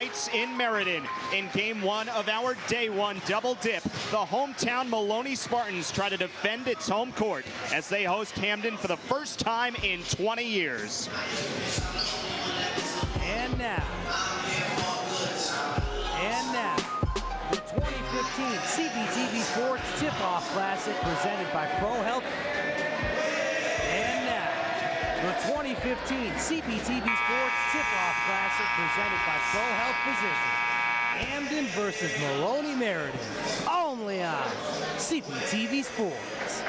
In Meriden, in game one of our day one double dip, the hometown Maloney Spartans try to defend its home court as they host Hamden for the first time in 20 years. And now, the 2015 CBTV Sports Tip-Off Classic presented by Pro Health. And now, the 2015 CBTV Sports Tip-Off Classic presented by Pro Health Physicians. Hamden versus Maloney Meriden, only on CBTV Sports.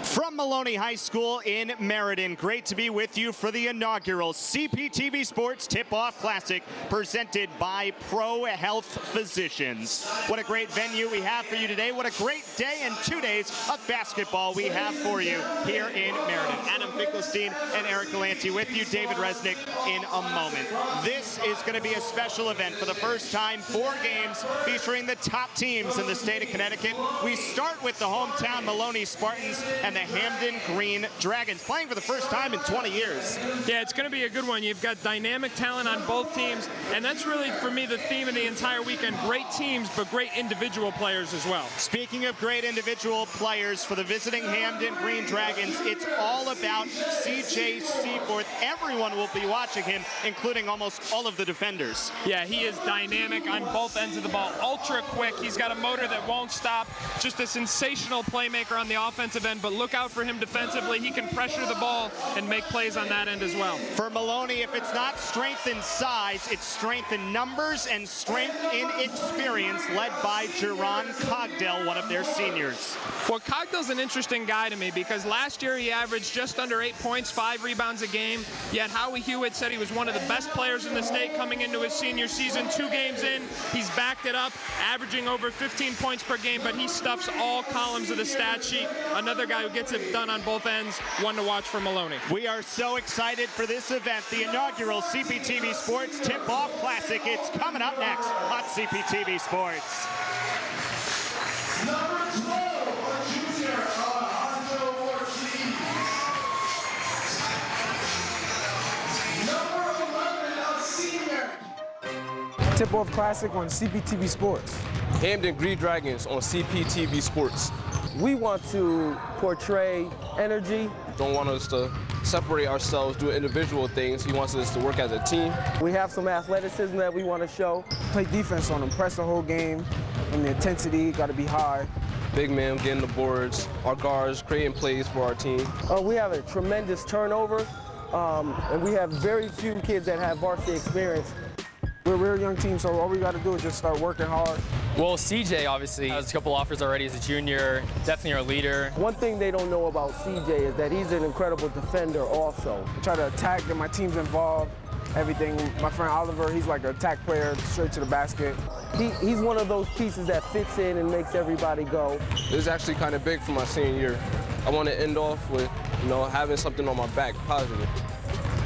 From Maloney High School in Meriden, great to be with you for the inaugural CPTV Sports Tip-Off Classic presented by Pro Health Physicians. What a great venue we have for you today. What a great day and 2 days of basketball we have for you here in Meriden. Adam Finkelstein and Eric Galanti with you, David Resnick in a moment. This is going to be a special event for the first time, 4 games featuring the top teams in the state of Connecticut. We start with the hometown Maloney Spartans and the Hamden Green Dragons, playing for the first time in 20 years. Yeah, it's going to be a good one. You've got dynamic talent on both teams, and that's really, for me, the theme of the entire weekend. Great teams, but great individual players as well. Speaking of great individual players, for the visiting Hamden Green Dragons, it's all about C.J. Seaforth. Everyone will be watching him, including almost all of the defenders. Yeah, he is dynamic on both ends of the ball. Ultra quick. He's got a motor that won't stop. Just a sensational playmaker on the offensive end, but look out for him defensively. He can pressure the ball and make plays on that end as well. For Maloney, if it's not strength in size, it's strength in numbers and strength in experience, led by Jerron Cogdell, one of their seniors. Well, Cogdell's an interesting guy to me because last year he averaged just under 8 points, 5 rebounds a game, yet Howie Hewitt said he was one of the best players in the state coming into his senior season. 2 games in, he's backed it up, averaging over 15 points per game, but he stuffs all columns of the stat sheet. Another guy who gets it done on both ends, one to watch for Maloney. We are so excited for this event, the inaugural CPTV Sports Tip-Off Classic. It's coming up next on CPTV Sports. Number 12, junior, Number 11, a senior. Tip-Off Classic on CPTV Sports. Hamden Green Dragons on CPTV Sports. We want to portray energy. Don't want us to separate ourselves, do individual things. He wants us to work as a team. We have some athleticism that we want to show. Play defense on them, press the whole game, and the intensity got to be high. Big man getting the boards, our guards creating plays for our team. We have a tremendous turnover, and we have very few kids that have varsity experience. We're a real young team, so all we got to do is just start working hard. Well, CJ obviously has a couple offers already as a junior, definitely our leader. One thing they don't know about CJ is that he's an incredible defender also. I try to attack, get my teams involved, everything. My friend Oliver, he's like an attack player, straight to the basket. He's one of those pieces that fits in and makes everybody go. This is actually kind of big for my senior year. I want to end off with, having something on my back, positive.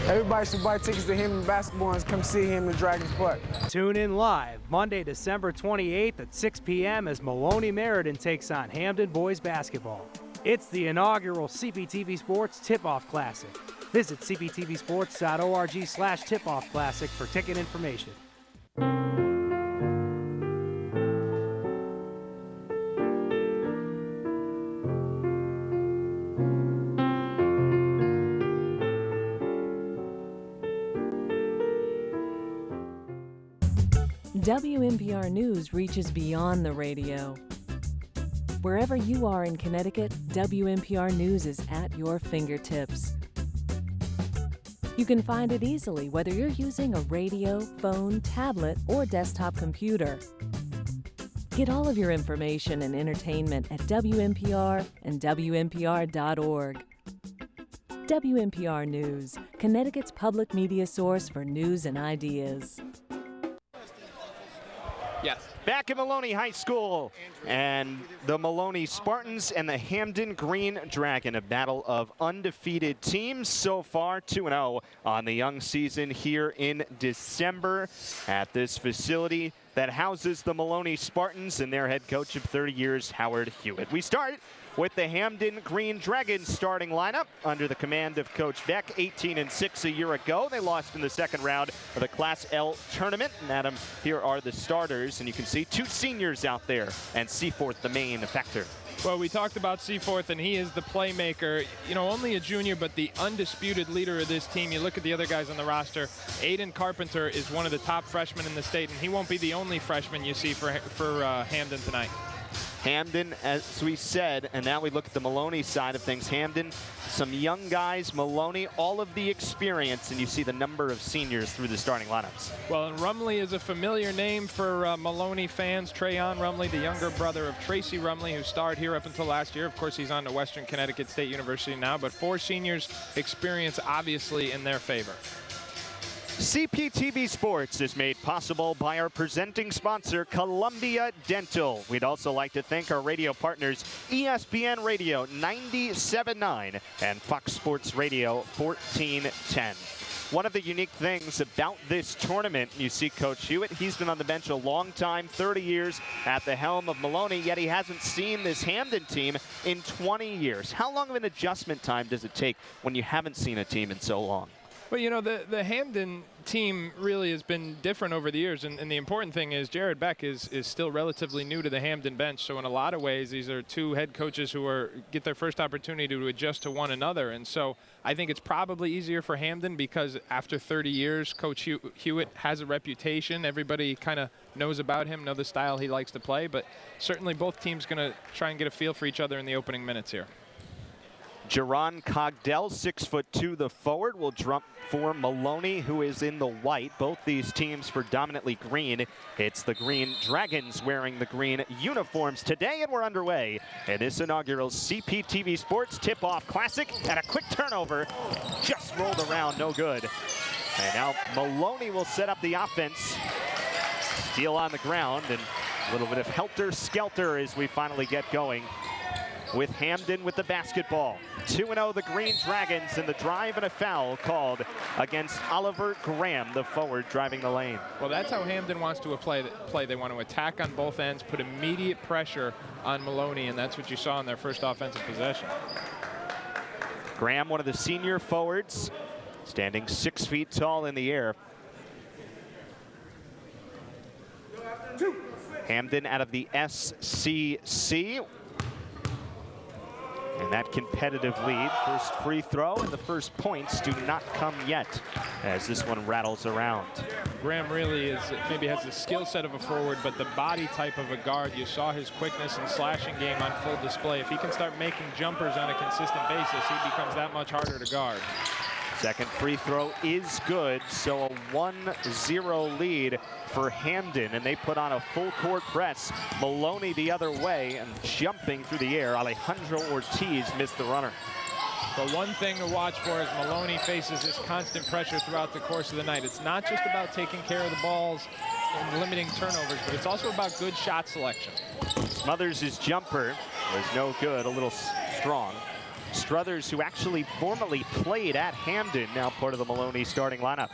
Everybody should buy tickets to Hamden Basketball and come see him, the Dragons play. Tune in live Monday, December 28th at 6 p.m. as Maloney Meriden takes on Hamden Boys Basketball. It's the inaugural CPTV Sports Tip-Off Classic. Visit cptvsports.org/tip-off classic for ticket information. WNPR News reaches beyond the radio. Wherever you are in Connecticut, WNPR News is at your fingertips. You can find it easily whether you're using a radio, phone, tablet, or desktop computer. Get all of your information and entertainment at WNPR and WNPR.org. WNPR News, Connecticut's public media source for news and ideas. Yes. Back at Maloney High School, and the Maloney Spartans and the Hamden Green Dragon, a battle of undefeated teams so far, 2-0 on the young season here in December at this facility that houses the Maloney Spartans and their head coach of 30 years, Howard Hewitt. We start with the Hamden Green Dragons starting lineup under the command of Coach Beck. 18-6 a year ago. They lost in the second round of the Class L tournament. And Adam, here are the starters, and you can see 2 seniors out there, and Seaforth the main factor. Well, we talked about Seaforth, and he is the playmaker. You know, only a junior, but the undisputed leader of this team. You look at the other guys on the roster. Aiden Carpenter is one of the top freshmen in the state, and he won't be the only freshman you see for Hamden tonight. Hamden, as we said, and now we look at the Maloney side of things. Hamden, some young guys, Maloney, all of the experience, and you see the number of seniors through the starting lineups. Well, and Rumley is a familiar name for Maloney fans. Trayon Rumley, the younger brother of Tracy Rumley, who starred here up until last year. Of course, he's on to Western Connecticut State University now, but 4 seniors, experience obviously in their favor. CPTV Sports is made possible by our presenting sponsor, Columbia Dental. We'd also like to thank our radio partners, ESPN Radio 97.9 and Fox Sports Radio 1410. One of the unique things about this tournament, you see Coach Hewitt, he's been on the bench a long time, 30 years at the helm of Maloney, yet he hasn't seen this Hamden team in 20 years. How long of an adjustment time does it take when you haven't seen a team in so long? Well, you know, the Hamden team really has been different over the years, and the important thing is Jared Beck is still relatively new to the Hamden bench, so in a lot of ways these are 2 head coaches who get their first opportunity to adjust to one another, and so I think it's probably easier for Hamden because after 30 years, Coach Hewitt has a reputation. Everybody kind of knows about him, know the style he likes to play, but certainly both teams going to try and get a feel for each other in the opening minutes here. Jaron Cogdell, 6'2", the forward, will jump for Maloney, who is in the white. Both these teams predominantly green. It's the Green Dragons wearing the green uniforms today, and we're underway in this inaugural CPTV Sports Tip-Off Classic. And a quick turnover, just rolled around, no good. And now Maloney will set up the offense. Steal on the ground, and a little bit of helter-skelter as we finally get going with Hamden with the basketball. 2-0 the Green Dragons, and the drive and a foul called against Oliver Graham, the forward driving the lane. Well, that's how Hamden wants to play. They want to attack on both ends, put immediate pressure on Maloney, and that's what you saw in their first offensive possession. Graham, one of the senior forwards, standing 6 feet tall in the air. Hamden out of the SCC. And that competitive lead. First free throw, and the first points do not come yet as this one rattles around. Graham really maybe has the skill set of a forward, but the body type of a guard. You saw his quickness and slashing game on full display. If he can start making jumpers on a consistent basis, he becomes that much harder to guard. Second free throw is good, so a 1-0 lead for Hamden, and they put on a full court press. Maloney the other way, and jumping through the air, Alejandro Ortiz missed the runner. But one thing to watch for is Maloney faces this constant pressure throughout the course of the night. It's not just about taking care of the balls and limiting turnovers, but it's also about good shot selection. Smothers' jumper was no good, a little strong. Struthers, who actually formerly played at Hamden, now part of the Maloney starting lineup.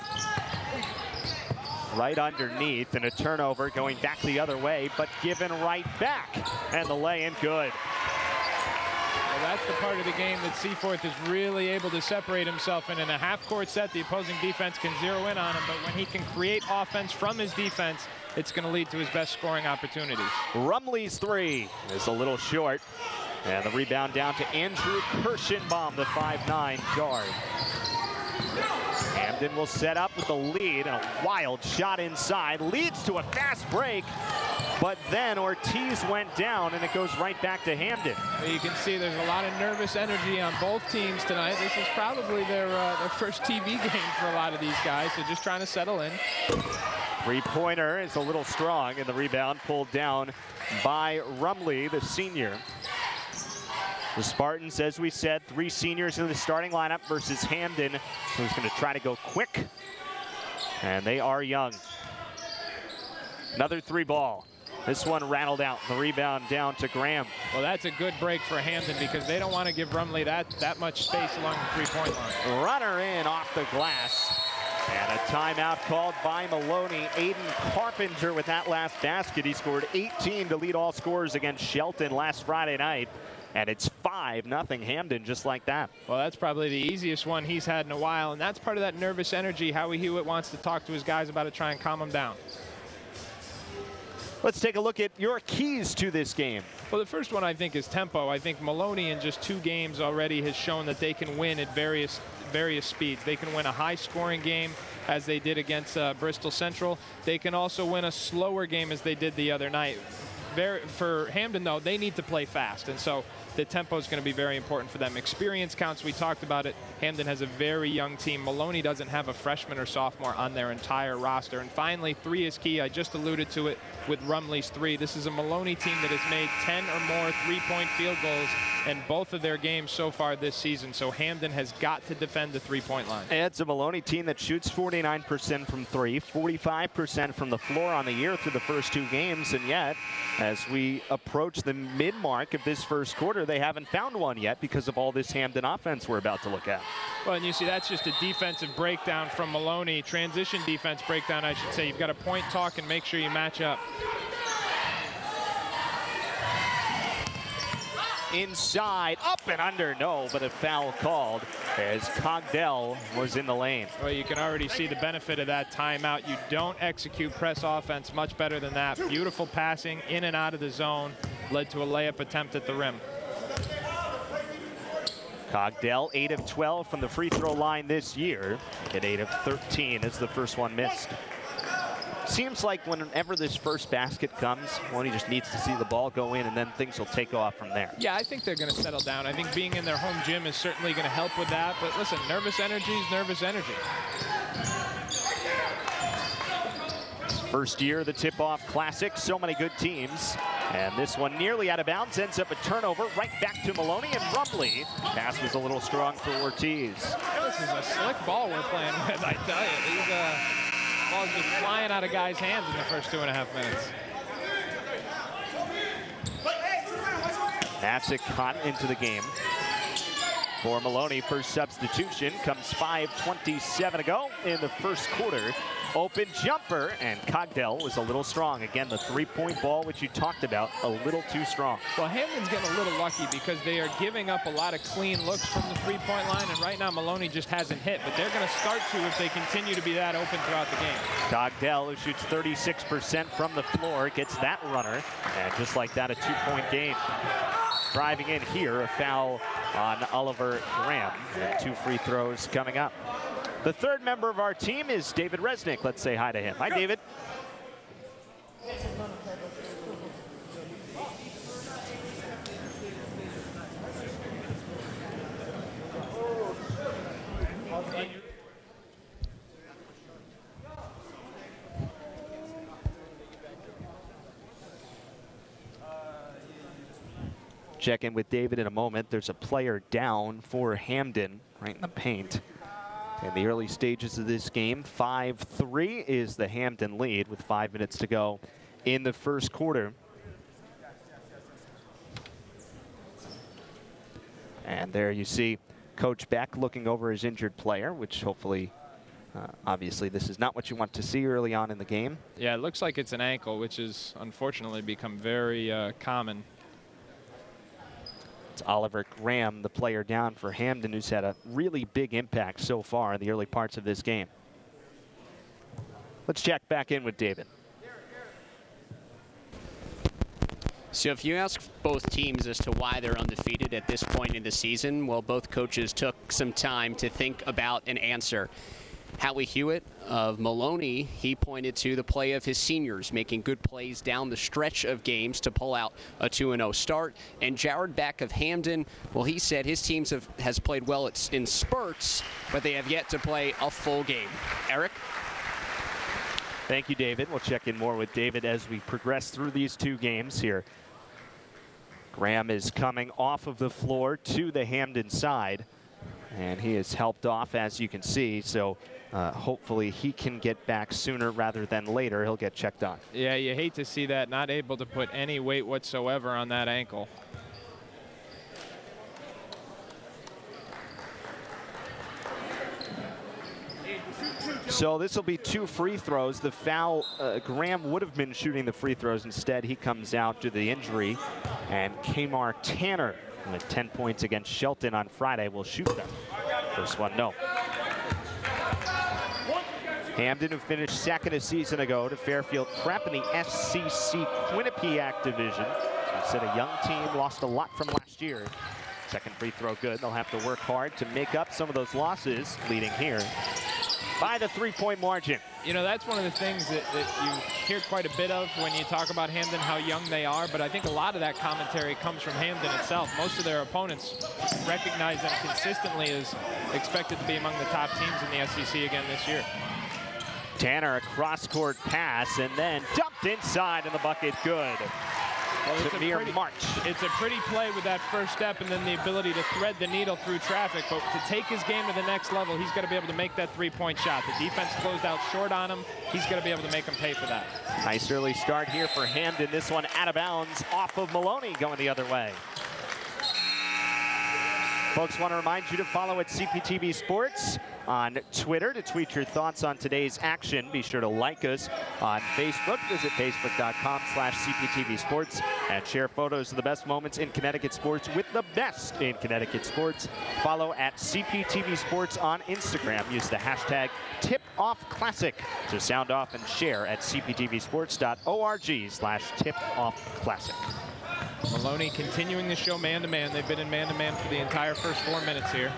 Right underneath, and a turnover going back the other way, but given right back. And the lay-in good. Well, that's the part of the game that Seaforth is really able to separate himself in. In a half-court set, the opposing defense can zero in on him, but when he can create offense from his defense, it's going to lead to his best scoring opportunities. Rumley's 3 is a little short. And the rebound down to Andrew Kirschenbaum, the 5'9" guard. Hamden will set up with the lead, and a wild shot inside leads to a fast break, but then Ortiz went down, and it goes right back to Hamden. You can see there's a lot of nervous energy on both teams tonight. This is probably their first TV game for a lot of these guys, so just trying to settle in. Three-pointer is a little strong, and the rebound pulled down by Rumley, the senior. The Spartans, as we said, 3 seniors in the starting lineup versus Hamden, who's going to try to go quick. And they are young. Another 3-ball. This one rattled out. The rebound down to Graham. Well, that's a good break for Hamden because they don't want to give Rumley that much space along the 3-point line. Runner in off the glass. And a timeout called by Maloney. Aiden Carpenter with that last basket. He scored 18 to lead all scorers against Shelton last Friday night. And it's 5-0 Hamden just like that. Well, that's probably the easiest one he's had in a while, and that's part of that nervous energy. Howie Hewitt wants to talk to his guys about it, try and calm them down. Let's take a look at your keys to this game. Well, the first one I think is tempo. I think Maloney in just 2 games already has shown that they can win at various speeds. They can win a high-scoring game as they did against Bristol Central. They can also win a slower game as they did the other night. For Hamden, though, they need to play fast, and so the tempo is going to be very important for them. Experience counts. We talked about it. Hamden has a very young team. Maloney doesn't have a freshman or sophomore on their entire roster. And finally, 3 is key. I just alluded to it with Rumley's 3. This is a Maloney team that has made 10 or more 3-point field goals in both of their games so far this season. So Hamden has got to defend the 3-point line. And it's a Maloney team that shoots 49% from 3, 45% from the floor on the year through the first 2 games. And yet, as we approach the mid-mark of this first quarter, they haven't found one yet because of all this Hamden offense we're about to look at. Well, and you see that's just a defensive breakdown from Maloney. Transition defense breakdown, I should say. You've got to point, talk, and make sure you match up. Inside, up and under, no, but a foul called as Cogdell was in the lane. Well, you can already see the benefit of that timeout. You don't execute press offense much better than that. Beautiful passing in and out of the zone led to a layup attempt at the rim. Cogdell, 8 of 12 from the free throw line this year, at 8 of 13 as the first one missed. Seems like whenever this first basket comes, Maloney just needs to see the ball go in, and then things will take off from there. Yeah, I think they're going to settle down. I think being in their home gym is certainly going to help with that. But listen, nervous energy is nervous energy. First year of the Tip-Off Classic, so many good teams. And this one nearly out of bounds, ends up a turnover right back to Maloney and Rumley. Pass was a little strong for Ortiz. This is a slick ball we're playing with, I tell you. These balls just flying out of guys' hands in the first 2.5 minutes. Matzik caught into the game for Maloney. First substitution comes 5:27 to go in the first quarter. Open jumper, and Cogdell was a little strong. Again, the 3-point ball, which you talked about, a little too strong. Well, Hamden's getting a little lucky because they are giving up a lot of clean looks from the 3-point line, and right now Maloney just hasn't hit, but they're going to start to if they continue to be that open throughout the game. Cogdell, who shoots 36% from the floor, gets that runner, and just like that, a 2-point game. Driving in here, a foul on Oliver Graham, and 2 free throws coming up. The third member of our team is David Resnick. Let's say hi to him. Hi, David. Check in with David in a moment. There's a player down for Hamden right in the paint. In the early stages of this game, 5-3 is the Hamden lead with 5 minutes to go in the first quarter. And there you see Coach Beck looking over his injured player, which hopefully, obviously, this is not what you want to see early on in the game. Yeah, it looks like it's an ankle, which has unfortunately become very common. It's Oliver Graham, the player down for Hamden, who's had a really big impact so far in the early parts of this game. Let's check back in with David. So if you ask both teams as to why they're undefeated at this point in the season, well, both coaches took some time to think about an answer. Howie Hewitt of Maloney, he pointed to the play of his seniors, making good plays down the stretch of games to pull out a 2-0 start. And Jared Beck of Hamden, well, he said his team has played well in spurts, but they have yet to play a full game. Eric? Thank you, David. We'll check in more with David as we progress through these 2 games here. Graham is coming off of the floor to the Hamden side, and he is helped off, as you can see. So hopefully he can get back sooner rather than later. He'll get checked on. Yeah, you hate to see that. Not able to put any weight whatsoever on that ankle. So this will be 2 free throws. The foul, Graham would have been shooting the free throws. Instead, he comes out due to the injury. And Kmar Tanner with 10 points against Shelton on Friday, will shoot them. First one, no. Hamden, who finished second a season ago to Fairfield Prep in the SCC Quinnipiac division. Said a young team, lost a lot from last year. Second free throw good. They'll have to work hard to make up some of those losses, leading here by the 3-point margin. You know, that's one of the things that you hear quite a bit of when you talk about Hamden, how young they are, but I think a lot of that commentary comes from Hamden itself. Most of their opponents recognize them consistently as expected to be among the top teams in the SEC again this year. Tanner, a cross-court pass, and then dumped inside in the bucket, good. Well, it's a pretty play with that first step and then the ability to thread the needle through traffic. But to take his game to the next level, he's got to be able to make that 3-point shot. The defense closed out short on him. He's got to be able to make him pay for that. Nice early start here for Hamden. This one out of bounds off of Maloney, going the other way. Folks, want to remind you to follow at CPTV Sports on Twitter to tweet your thoughts on today's action. Be sure to like us on Facebook. Visit facebook.com/CPTV Sports and share photos of the best moments in Connecticut sports with the best in Connecticut sports. Follow at CPTV Sports on Instagram. Use the hashtag TipOffClassic to sound off and share at cptvsports.org/TipOffClassic. Maloney continuing to show man-to-man. They've been in man-to-man for the entire first 4 minutes here.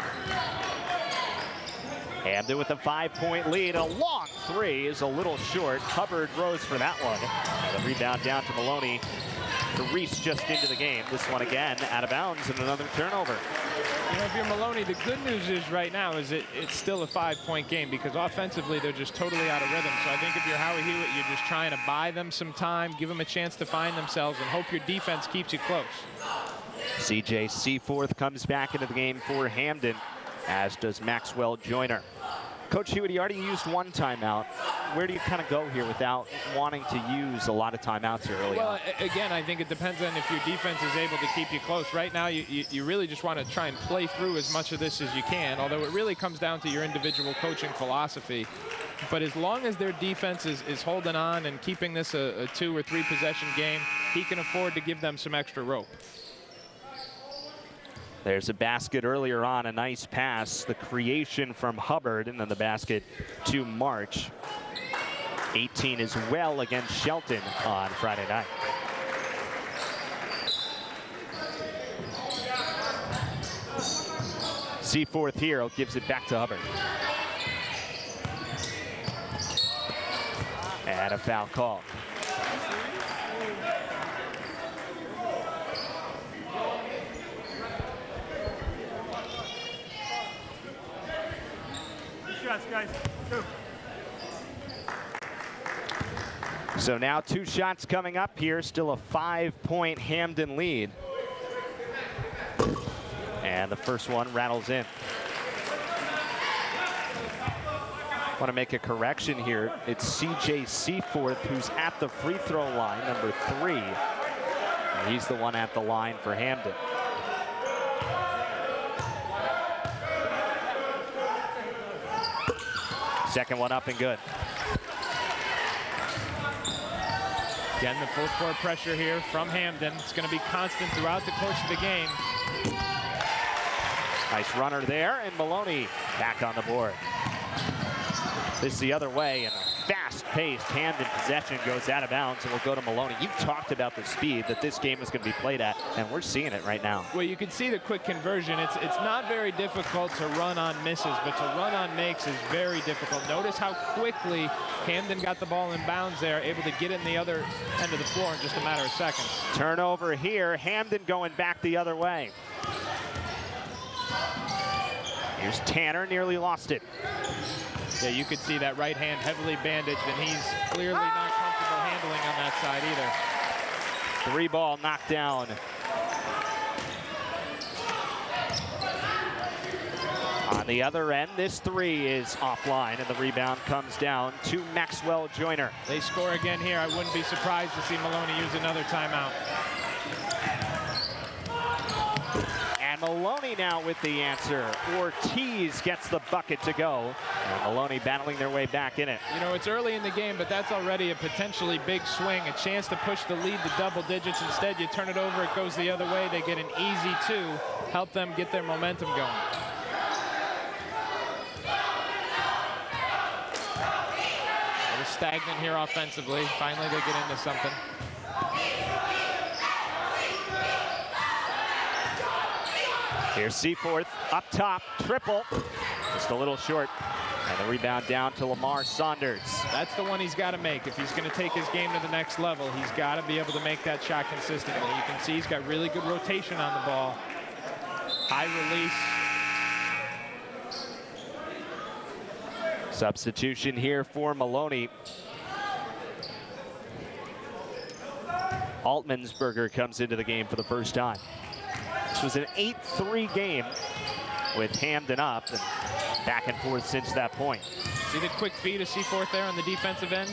Hamden with a 5-point lead. A long three is a little short. Hubbard rose for that one. And the rebound down to Maloney. Reese just into the game. This one again out of bounds and another turnover. You know, if you're Maloney, the good news is right now is it's still a 5-point game because offensively they're just totally out of rhythm. So I think if you're Howie Hewitt, you're just trying to buy them some time, give them a chance to find themselves, and hope your defense keeps you close. CJ Seaforth comes back into the game for Hamden, as does Maxwell Joyner. Coach Hewitt, he already used one timeout. Where do you kind of go here without wanting to use a lot of timeouts here early on? Again, I think it depends on if your defense is able to keep you close. Right now, you really just want to try and play through as much of this as you can, although it really comes down to your individual coaching philosophy. But as long as their defense is holding on and keeping this a 2 or 3 possession game, he can afford to give them some extra rope. There's a basket earlier on, a nice pass, the creation from Hubbard, and then the basket to March. 18 as well against Shelton on Friday night. Seaforth here gives it back to Hubbard. And a foul call. Guys, go. So now 2 shots coming up here, still a 5-point Hamden lead. And the first one rattles in. Want to make a correction here. It's CJ Seaforth who's at the free throw line, number 3. And he's the one at the line for Hamden. Second one up and good. Again, the full court pressure here from Hamden. It's going to be constant throughout the course of the game. Nice runner there, and Maloney back on the board. This is the other way, and a fast-paced Hamden possession goes out of bounds and will go to Maloney. You talked about the speed that this game is going to be played at, and we're seeing it right now. Well, you can see the quick conversion. It's not very difficult to run on misses, but to run on makes is very difficult. Notice how quickly Hamden got the ball in bounds there, able to get in the other end of the floor in just a matter of seconds. Turnover here, Hamden going back the other way. Here's Tanner, nearly lost it. Yeah, you could see that right hand heavily bandaged, and he's clearly not comfortable handling on that side either. 3 ball knocked down. On the other end, this 3 is offline, and the rebound comes down to Maxwell Joyner. They score again here. I wouldn't be surprised to see Maloney use another timeout. And And Maloney now with the answer. Ortiz gets the bucket to go. And Maloney battling their way back in it. You know, it's early in the game, but that's already a potentially big swing, a chance to push the lead to double digits. Instead, you turn it over, it goes the other way. They get an easy 2, help them get their momentum going. They're stagnant here offensively. Finally, they get into something. Here's Seaforth up top, triple, just a little short. And the rebound down to Lamar Saunders. That's the one he's got to make. If he's going to take his game to the next level, he's got to be able to make that shot consistently. You can see he's got really good rotation on the ball. High release. Substitution here for Maloney. Altmansberger comes into the game for the first time. This was an 8-3 game with Hamden up and back and forth since that point. See the quick feed of Seaforth there on the defensive end?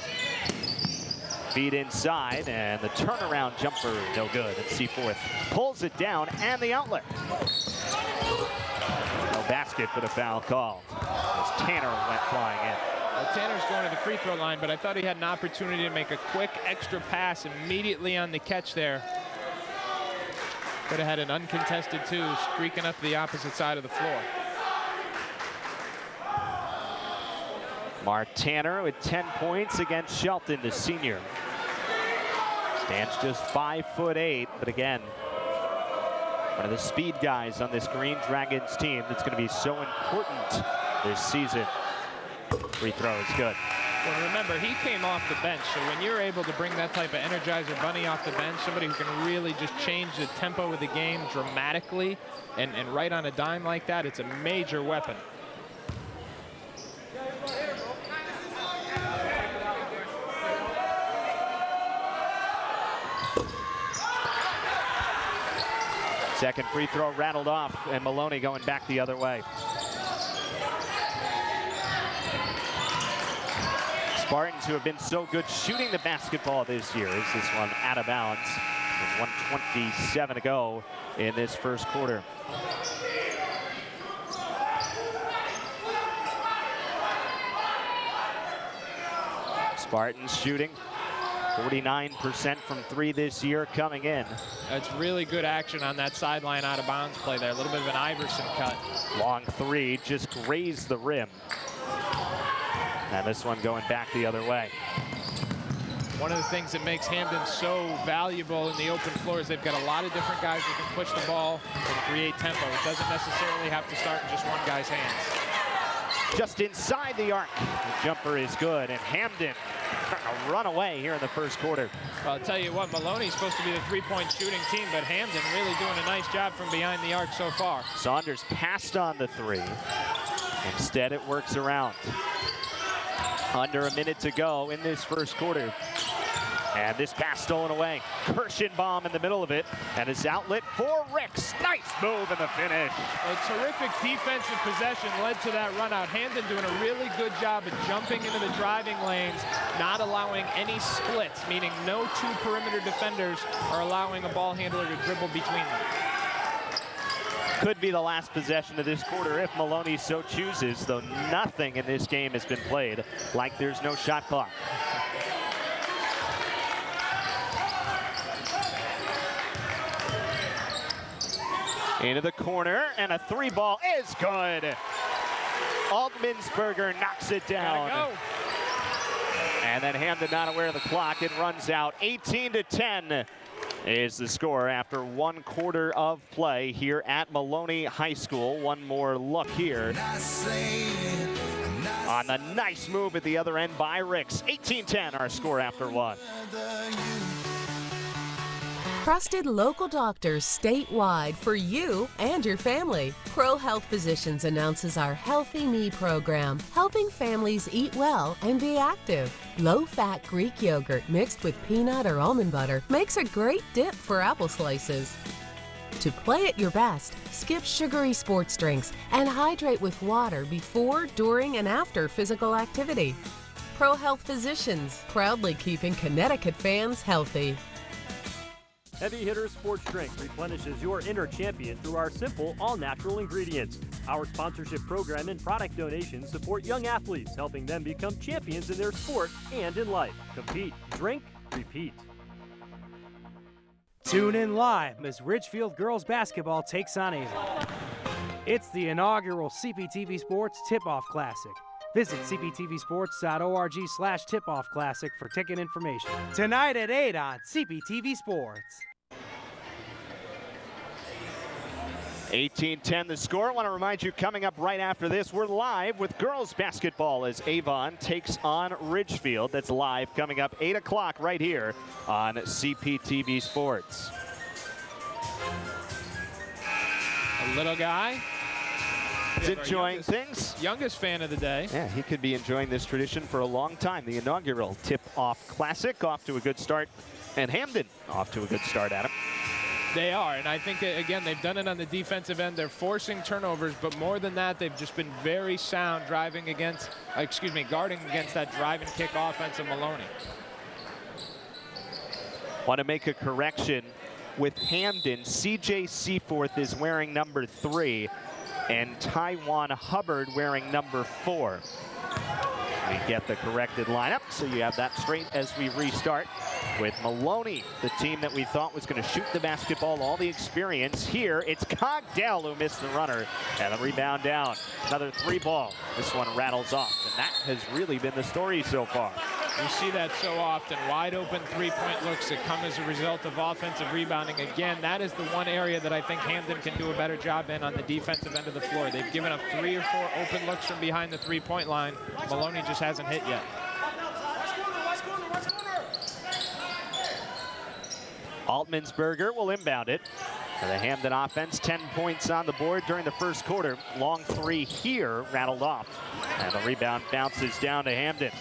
Feed inside, and the turnaround jumper, no good. And Seaforth pulls it down, and the outlet. No basket for the foul call, as Tanner went flying in. Well, Tanner's going to the free throw line, but I thought he had an opportunity to make a quick extra pass immediately on the catch there. Could have had an uncontested 2 streaking up the opposite side of the floor. Mark Tanner with 10 points against Shelton, the senior. Stands just 5'8", but again, one of the speed guys on this Green Dragons team that's going to be so important this season. Free throw is good. Well, remember, he came off the bench, so when you're able to bring that type of Energizer Bunny off the bench, somebody who can really just change the tempo of the game dramatically and right on a dime like that, it's a major weapon. Second free throw rattled off, and Maloney going back the other way. Spartans, who have been so good shooting the basketball this year, is this one out of bounds with 1:27 to go in this first quarter. Spartans shooting 49% from 3 this year coming in. That's really good action on that sideline out of bounds play there. A little bit of an Iverson cut. Long 3, just grazed the rim. And this one going back the other way. One of the things that makes Hamden so valuable in the open floor is they've got a lot of different guys who can push the ball and create tempo. It doesn't necessarily have to start in just one guy's hands. Just inside the arc. The jumper is good, and Hamden trying to run away here in the first quarter. Well, I'll tell you what, Maloney's supposed to be the three-point shooting team, but Hamden really doing a nice job from behind the arc so far. Saunders passed on the 3. Instead, it works around. Under a minute to go in this first quarter. And this pass stolen away. Kirschenbaum in the middle of it. And his outlet for Ricks. Nice move in the finish. A terrific defensive possession led to that run out. Hamden doing a really good job of jumping into the driving lanes, not allowing any splits, meaning no 2 perimeter defenders are allowing a ball handler to dribble between them. Could be the last possession of this quarter if Maloney so chooses, though nothing in this game has been played like there's no shot clock. Into the corner, and a 3 ball is good. Altmansberger knocks it down. Gotta go. And then Hamden not aware of the clock. It runs out. 18-10 is the score after 1 quarter of play here at Maloney High School. One more look here on the nice move at the other end by Ricks. 18-10 our score after 1. Trusted local doctors statewide for you and your family. Pro Health Physicians announces our Healthy Me program, helping families eat well and be active. Low-fat Greek yogurt mixed with peanut or almond butter makes a great dip for apple slices. To play at your best, skip sugary sports drinks and hydrate with water before, during, and after physical activity. Pro Health Physicians, proudly keeping Connecticut fans healthy. Heavy Hitter Sports Drink replenishes your inner champion through our simple, all-natural ingredients. Our sponsorship program and product donations support young athletes, helping them become champions in their sport and in life. Compete, drink, repeat. Tune in live as Ridgefield girls basketball takes on Avon. It's the inaugural CPTV Sports Tip-Off Classic. Visit cptvsports.org/tip-off classic for ticket information. Tonight at 8 on CPTV Sports. 18-10 the score. I want to remind you, coming up right after this, we're live with girls basketball as Avon takes on Ridgefield. That's live coming up 8 o'clock right here on CPTV Sports. A little guy. He's enjoying things. Youngest fan of the day. Yeah, he could be enjoying this tradition for a long time. The inaugural Tip-Off Classic off to a good start, and Hamden off to a good start, Adam. They are, and I think, again, they've done it on the defensive end. They're forcing turnovers, but more than that, they've just been very sound guarding against that drive and kick offense of Maloney. Want to make a correction with Hamden. C.J. Seaforth is wearing number 3, and Taiwan Hubbard wearing number 4. We get the corrected lineup, so you have that straight as we restart with Maloney, the team that we thought was going to shoot the basketball, all the experience. Here, it's Cogdell who missed the runner, and the rebound down. Another 3-ball. This one rattles off, and that has really been the story so far. You see that so often, wide open three-point looks that come as a result of offensive rebounding. Again, that is the one area that I think Hamden can do a better job in on the defensive end of the floor. They've given up 3 or 4 open looks from behind the three-point line. Maloney just hasn't hit yet. Altmansberger will inbound it. For the Hamden offense, 10 points on the board during the first quarter. Long 3 here, rattled off. And the rebound bounces down to Hamden.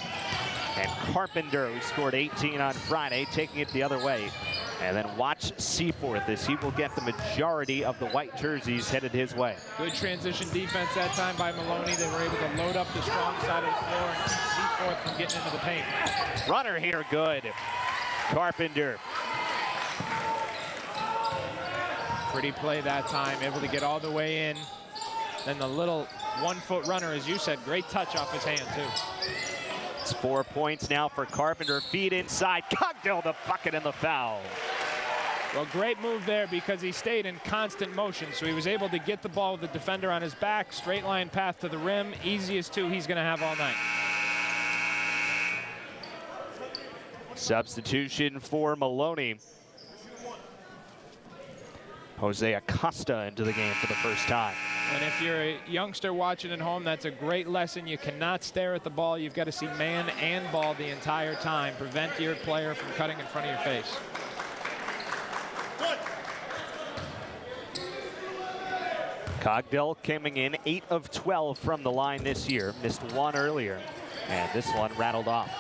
And Carpenter, who scored 18 on Friday, taking it the other way. And then watch Seaforth as he will get the majority of the white jerseys headed his way. Good transition defense that time by Maloney. They were able to load up the strong side of the floor and keep Seaforth from getting into the paint. Runner here, good. Carpenter. Pretty play that time, able to get all the way in. Then the little 1-foot runner, as you said, great touch off his hand, too. It's 4 points now for Carpenter. Feed inside. Cogdell the bucket and the foul. Well, great move there because he stayed in constant motion. So he was able to get the ball with the defender on his back. Straight line path to the rim. Easiest 2 he's going to have all night. Substitution for Maloney. Jose Acosta into the game for the first time. And if you're a youngster watching at home, that's a great lesson. You cannot stare at the ball. You've got to see man and ball the entire time. Prevent your player from cutting in front of your face. Cogdell coming in 8 of 12 from the line this year. Missed 1 earlier, and this one rattled off.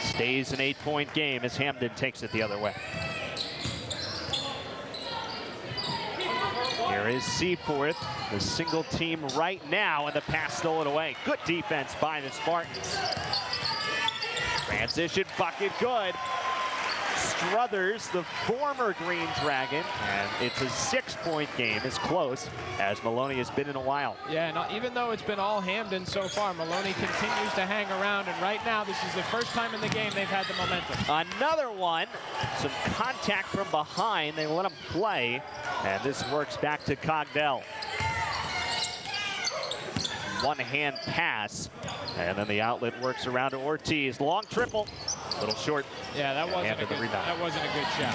Stays an 8-point game as Hamden takes it the other way. Here is Seaforth, the single team right now, and the pass stolen away. Good defense by the Spartans. Transition bucket, good. Struthers, the former Green Dragon, and it's a 6-point game. It's close, as Maloney has been in a while. Yeah, and even though it's been all Hamden so far, Maloney continues to hang around, and right now this is the first time in the game they've had the momentum. Another one, some contact from behind. They let him play, and this works back to Cogdell. One-hand pass, and then the outlet works around to Ortiz. Long triple, a little short. Yeah, that wasn't a good shot.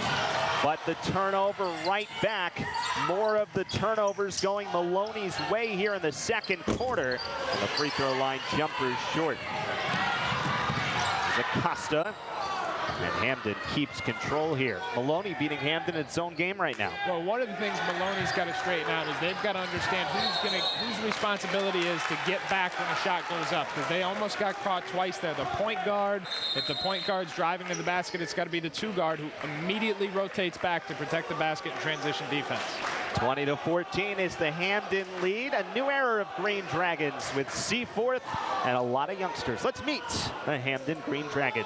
But the turnover right back. More of the turnovers going Maloney's way here in the second quarter. And the free throw line jumper short. Acosta. And Hamden keeps control here. Maloney beating Hamden in its own game right now. Well, one of the things Maloney's got to straighten out is they've got to understand whose responsibility is to get back when a shot goes up, because they almost got caught twice there. The point guard, if the point guard's driving to the basket, it's got to be the 2 guard who immediately rotates back to protect the basket in transition defense. 20-14 is the Hamden lead. A new era of Green Dragons with Seaforth and a lot of youngsters. Let's meet the Hamden Green Dragons.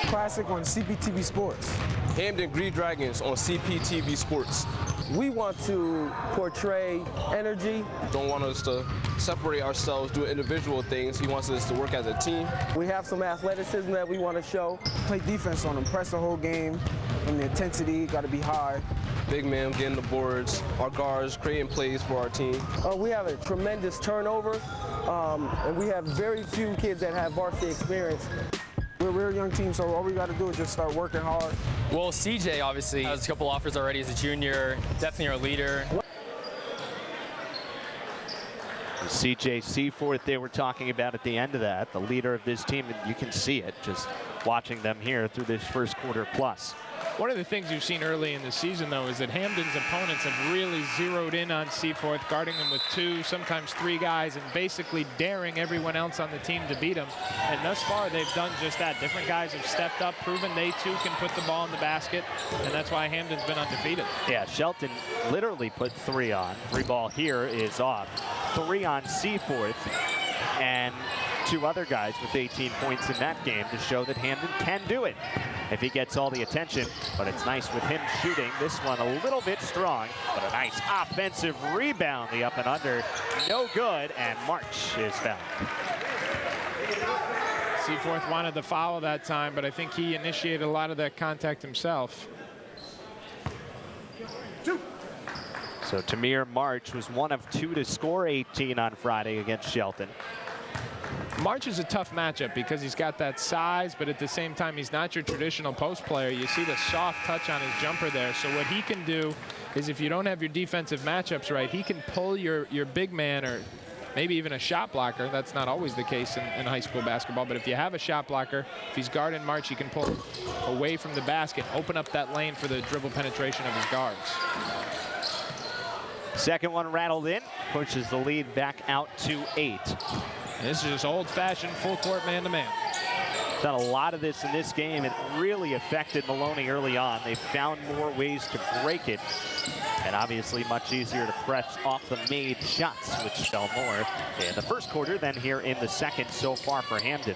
Classic on CPTV Sports. Hamden Green Dragons on CPTV Sports. We want to portray energy. Don't want us to separate ourselves, do individual things. He wants us to work as a team. We have some athleticism that we want to show. Play defense on them, press the whole game, and the intensity got to be high. Big man getting the boards, our guards creating plays for our team. We have a tremendous turnover, and we have very few kids that have varsity experience. We're a young team, so all we got to do is just start working hard. Well, CJ obviously has a couple offers already as a junior, definitely our leader. CJ Seaforth they were talking about at the end of that, the leader of this team, and you can see it just watching them here through this first quarter plus. One of the things you've seen early in the season, though, is that Hamden's opponents have really zeroed in on Seaforth, guarding them with 2, sometimes 3 guys, and basically daring everyone else on the team to beat them. And thus far, they've done just that. Different guys have stepped up, proven they, too, can put the ball in the basket, and that's why Hamden's been undefeated. Yeah, Shelton literally put 3 on. 3 ball here is off. 3 on Seaforth, and 2 other guys with 18 points in that game to show that Hamden can do it if he gets all the attention. But it's nice with him shooting. This one a little bit strong, but a nice offensive rebound. The up and under, no good, and March is fouled. Seaforth wanted the foul that time, but I think he initiated a lot of that contact himself. So Tamir March was 1 of 2 to score 18 on Friday against Shelton. March is a tough matchup because he's got that size, but at the same time, he's not your traditional post player. You see the soft touch on his jumper there. So what he can do is, if you don't have your defensive matchups right, he can pull your big man, or maybe even a shot blocker. That's not always the case in high school basketball, but if you have a shot blocker, if he's guarding March, he can pull away from the basket, open up that lane for the dribble penetration of his guards. Second one rattled in, pushes the lead back out to 8. And this is just old-fashioned full-court man-to-man. Done a lot of this in this game. It really affected Maloney early on. They found more ways to break it, and obviously much easier to press off the made shots, which fell more in the first quarter than here in the second so far for Hamden.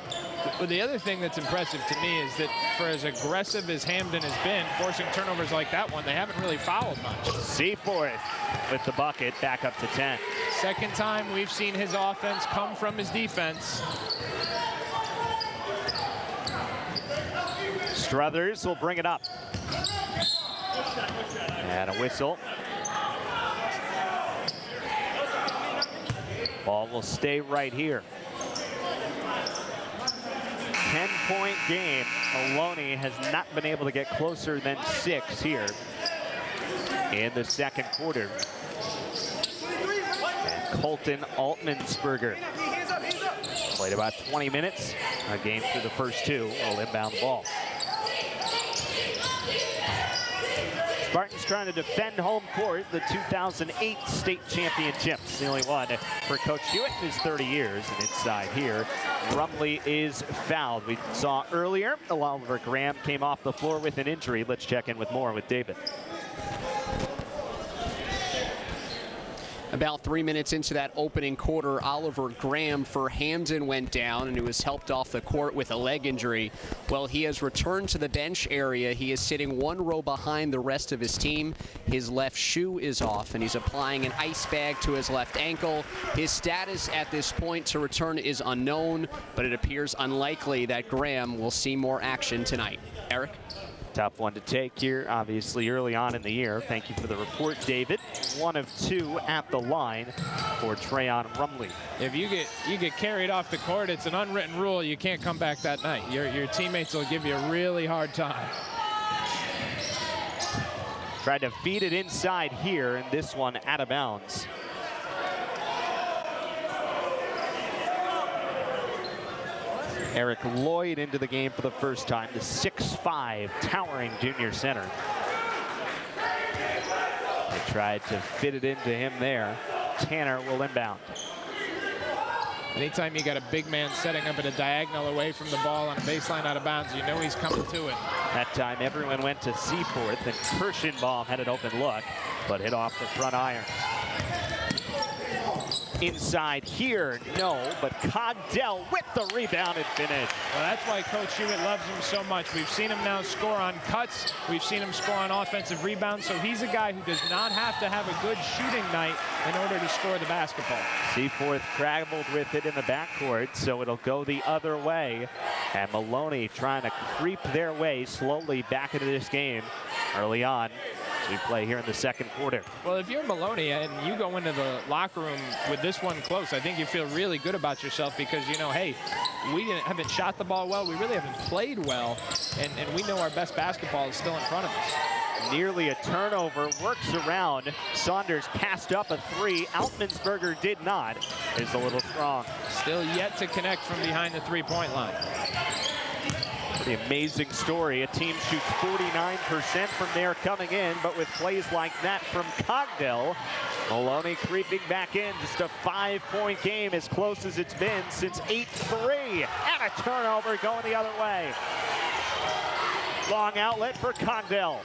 But the other thing that's impressive to me is that for as aggressive as Hamden has been, forcing turnovers like that one, they haven't really fouled much. Seaforth with the bucket, back up to 10. Second time we've seen his offense come from his defense. Struthers will bring it up. And a whistle. Ball will stay right here. 10-point game. Maloney has not been able to get closer than 6 here in the second quarter. And Colton Altmansberger played about 20 minutes. A game through the first 2. Will inbound the ball. Spartans trying to defend home court, the 2008 state championships. The only one for Coach Hewitt in his 30 years. And inside here, Rumley is fouled. We saw earlier, Oliver Graham came off the floor with an injury. Let's check in with more with David. About 3 minutes into that opening quarter, Oliver Graham for Hamden went down, and he was helped off the court with a leg injury. Well, he has returned to the bench area. He is sitting 1 row behind the rest of his team. His left shoe is off, and he's applying an ice bag to his left ankle. His status at this point to return is unknown, but it appears unlikely that Graham will see more action tonight. Eric? Tough one to take here, obviously, early on in the year. Thank you for the report, David. 1 of 2 at the line for Trayon Rumley. If you get carried off the court, it's an unwritten rule. You can't come back that night. Your teammates will give you a really hard time. Tried to feed it inside here, and this one out of bounds. Eric Lloyd into the game for the first time, the 6'5", towering junior center. They tried to fit it into him there. Tanner will inbound. Anytime you got a big man setting up at a diagonal away from the ball on a baseline out of bounds, you know he's coming to it. That time everyone went to Seaforth, and Kirschenbaum had an open look, but hit off the front iron. Inside here, no, but Cogdell with the rebound and finish. Well, that's why Coach Hewitt loves him so much. We've seen him now score on cuts. We've seen him score on offensive rebounds. So he's a guy who does not have to have a good shooting night in order to score the basketball. Seaforth traveled with it in the backcourt, so it'll go the other way. And Maloney trying to creep their way slowly back into this game early on. We play here in the second quarter. Well, if you're Maloney and you go into the locker room with this one close, I think you feel really good about yourself because, you know, hey, we haven't shot the ball well. We really haven't played well. And we know our best basketball is still in front of us. Nearly a turnover, works around. Saunders passed up a three. Altmansberger did not. Is a little strong. Still yet to connect from behind the three-point line. Pretty amazing story. A team shoots 49% from there coming in, but with plays like that from Cogdell, Maloney creeping back in. Just a 5-point game, as close as it's been since 8-3. And a turnover going the other way. Long outlet for Cogdell.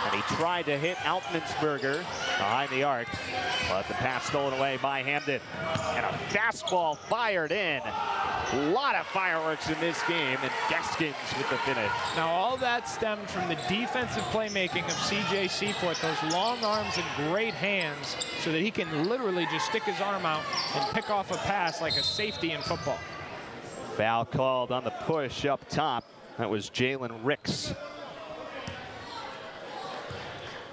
And he tried to hit Altmansberger behind the arc, but the pass stolen away by Hamden. And a fastball fired in. A lot of fireworks in this game, and Gaskins with the finish. Now, all that stemmed from the defensive playmaking of C.J. Seaforth, those long arms and great hands, so that he can literally just stick his arm out and pick off a pass like a safety in football. Foul called on the push up top. That was Jalen Ricks.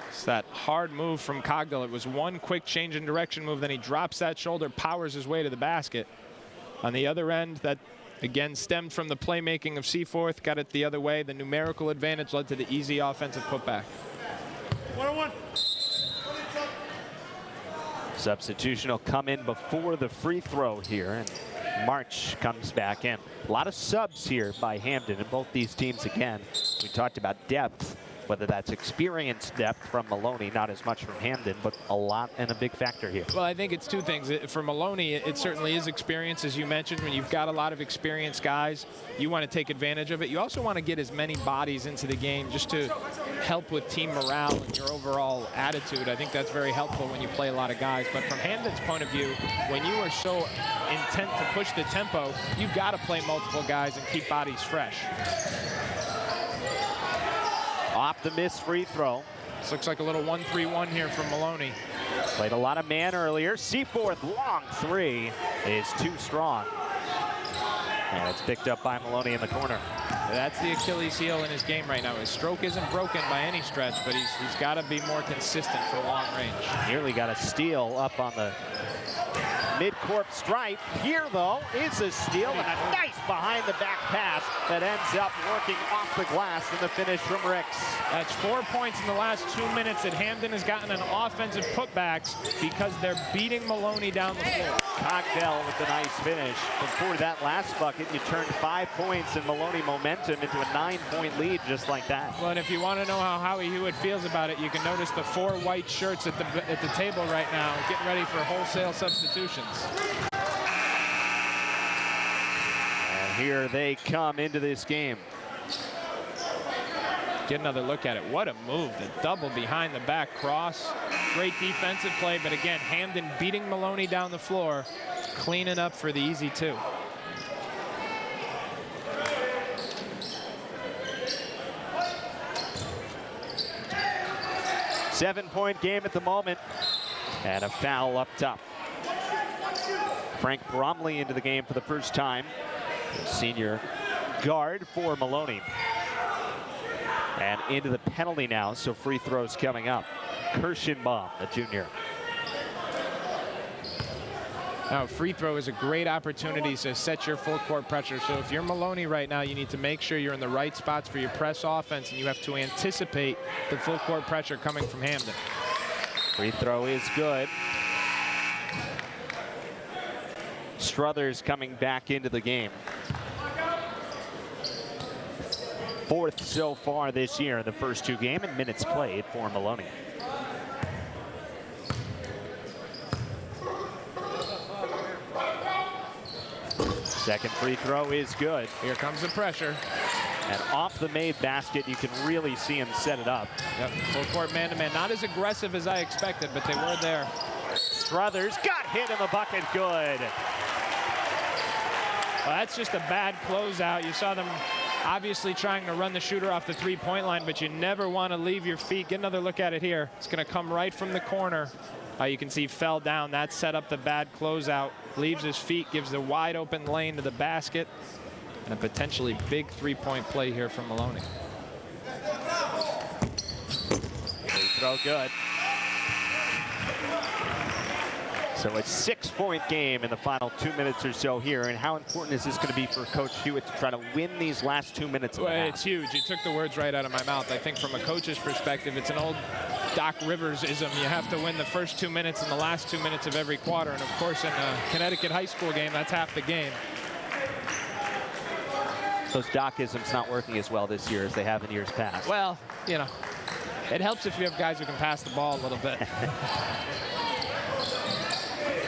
It's that hard move from Cogdell. It was one quick change in direction move, then he drops that shoulder, powers his way to the basket. On the other end, that again stemmed from the playmaking of Seaforth, got it the other way. The numerical advantage led to the easy offensive putback. 1-on-1. Substitution will come in before the free throw here, and March comes back in. A lot of subs here by Hamden, and both these teams, again, we talked about depth, whether that's experience depth from Maloney, not as much from Hamden, but a lot and a big factor here. Well, I think it's two things. For Maloney, it certainly is experience, as you mentioned. When you've got a lot of experienced guys, you want to take advantage of it. You also want to get as many bodies into the game just to help with team morale and your overall attitude. I think that's very helpful when you play a lot of guys. But from Hamden's point of view, when you are so intent to push the tempo, you've got to play multiple guys and keep bodies fresh. Off the missed free throw. This looks like a little 1-3-1 here from Maloney. Played a lot of man earlier. Seaforth long three is too strong. And it's picked up by Maloney in the corner. That's the Achilles heel in his game right now. His stroke isn't broken by any stretch, but he's got to be more consistent for long range. Nearly got a steal up on the mid-court stripe. Here, though, is a steal and a nice behind-the-back pass that ends up working off the glass in the finish from Ricks. That's 4 points in the last 2 minutes that Hamden has gotten on offensive putbacks because they're beating Maloney down the floor. Cogdell with a nice finish. Before that last bucket, you turned 5 points and Maloney momentum into a 9-point lead just like that. Well, and if you want to know how Howie Hewitt feels about it, you can notice the 4 white shirts at the table right now, getting ready for wholesale substitutions. And here they come into this game. Get another look at it. What a move. The double behind the back cross. Great defensive play, but again, Hamden beating Maloney down the floor, cleaning up for the easy 2. Seven-point game at the moment, and a foul up top. Frank Bromley into the game for the first time. Senior guard for Maloney. And into the penalty now, so free throws coming up. Kirschenbaum, the junior. Now, free throw is a great opportunity to set your full court pressure. So if you're Maloney right now, you need to make sure you're in the right spots for your press offense, and you have to anticipate the full court pressure coming from Hamden. Free throw is good. Struthers coming back into the game. 4th so far this year in the first 2 games and minutes played for Maloney. Second free throw is good. Here comes the pressure. And off the made basket, you can really see him set it up. Yep, full court man-to-man. Not as aggressive as I expected, but they were there. Struthers got hit in the bucket, good. Well, that's just a bad closeout. You saw them obviously trying to run the shooter off the three-point line, but you never want to leave your feet. Get another look at it here. It's going to come right from the corner. You can see he fell down. That set up the bad closeout. Leaves his feet, gives the wide open lane to the basket, and a potentially big three-point play here from Maloney. Free throw good. So a 6-point game in the final 2 minutes or so here. And how important is this going to be for Coach Hewitt to try to win these last 2 minutes of the half? It's huge. You took the words right out of my mouth. I think from a coach's perspective, it's an old Doc Rivers-ism. You have to win the first 2 minutes and the last 2 minutes of every quarter. And of course, in a Connecticut high school game, that's half the game. Those Doc-isms not working as well this year as they have in years past. Well, you know, it helps if you have guys who can pass the ball a little bit.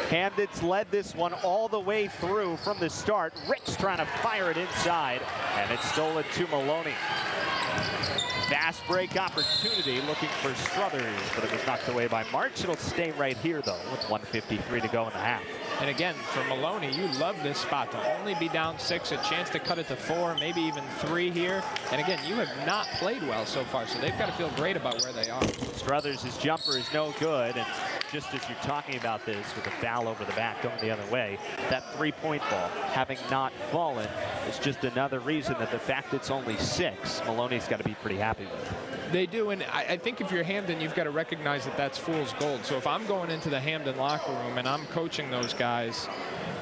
Hamden's led this one all the way through from the start. Ricks trying to fire it inside, and it's stolen to Maloney. Fast break opportunity looking for Struthers, but it was knocked away by March. It'll stay right here, though, with 1:53 to go in the half. And again, for Maloney, you love this spot to only be down 6, a chance to cut it to 4, maybe even 3 here. And again, you have not played well so far, so they've got to feel great about where they are. Struthers' jumper is no good, and just as you're talking about this with a foul over the back going the other way, that three-point ball having not fallen is just another reason that the fact it's only 6, Maloney's got to be pretty happy with. They do, and I think if you're Hamden, you've got to recognize that that's fool's gold. So if I'm going into the Hamden locker room and I'm coaching those guys,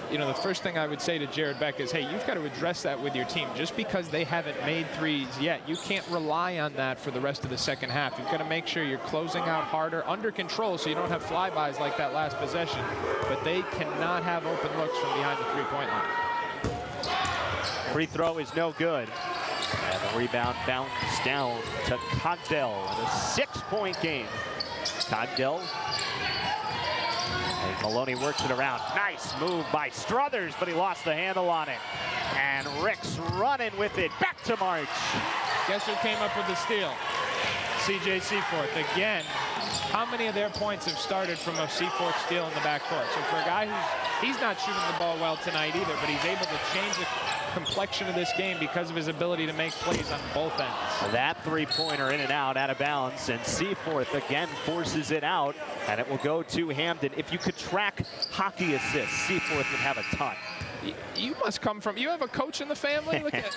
you know, the first thing I would say to Jared Beck is, hey, you've got to address that with your team. Just because they haven't made threes yet, you can't rely on that for the rest of the second half. You've got to make sure you're closing out harder, under control, so you don't have flybys like that last possession. But they cannot have open looks from behind the three-point line. Free throw is no good. And the rebound bounces down to Cogdell in a 6-point game. Cogdell. And Maloney works it around. Nice move by Struthers, but he lost the handle on it. And Ricks running with it. Back to March. Guess who came up with the steal? C.J. Seaforth. Again, how many of their points have started from a Seaforth steal in the backcourt? So for a guy he's not shooting the ball well tonight either, but he's able to change the complexion of this game because of his ability to make plays on both ends. That three-pointer in and out of bounds, and Seaforth again forces it out, and it will go to Hamden. If you could track hockey assists, Seaforth would have a ton. You must come from, you have a coach in the family? Look at,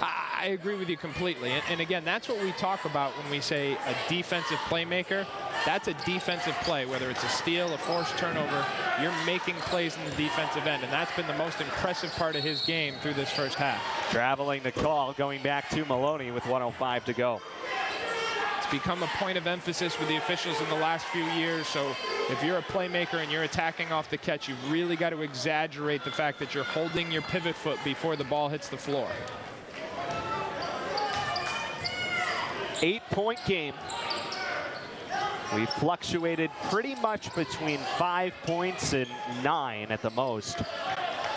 I agree with you completely. And again, that's what we talk about when we say a defensive playmaker. That's a defensive play, whether it's a steal, a forced turnover, you're making plays in the defensive end, and that's been the most impressive part of his game through this first half. Traveling the call, going back to Maloney with 1:05 to go. It's become a point of emphasis with the officials in the last few years, so if you're a playmaker and you're attacking off the catch, you've really got to exaggerate the fact that you're holding your pivot foot before the ball hits the floor. 8-point game. We fluctuated pretty much between 5 points and 9 at the most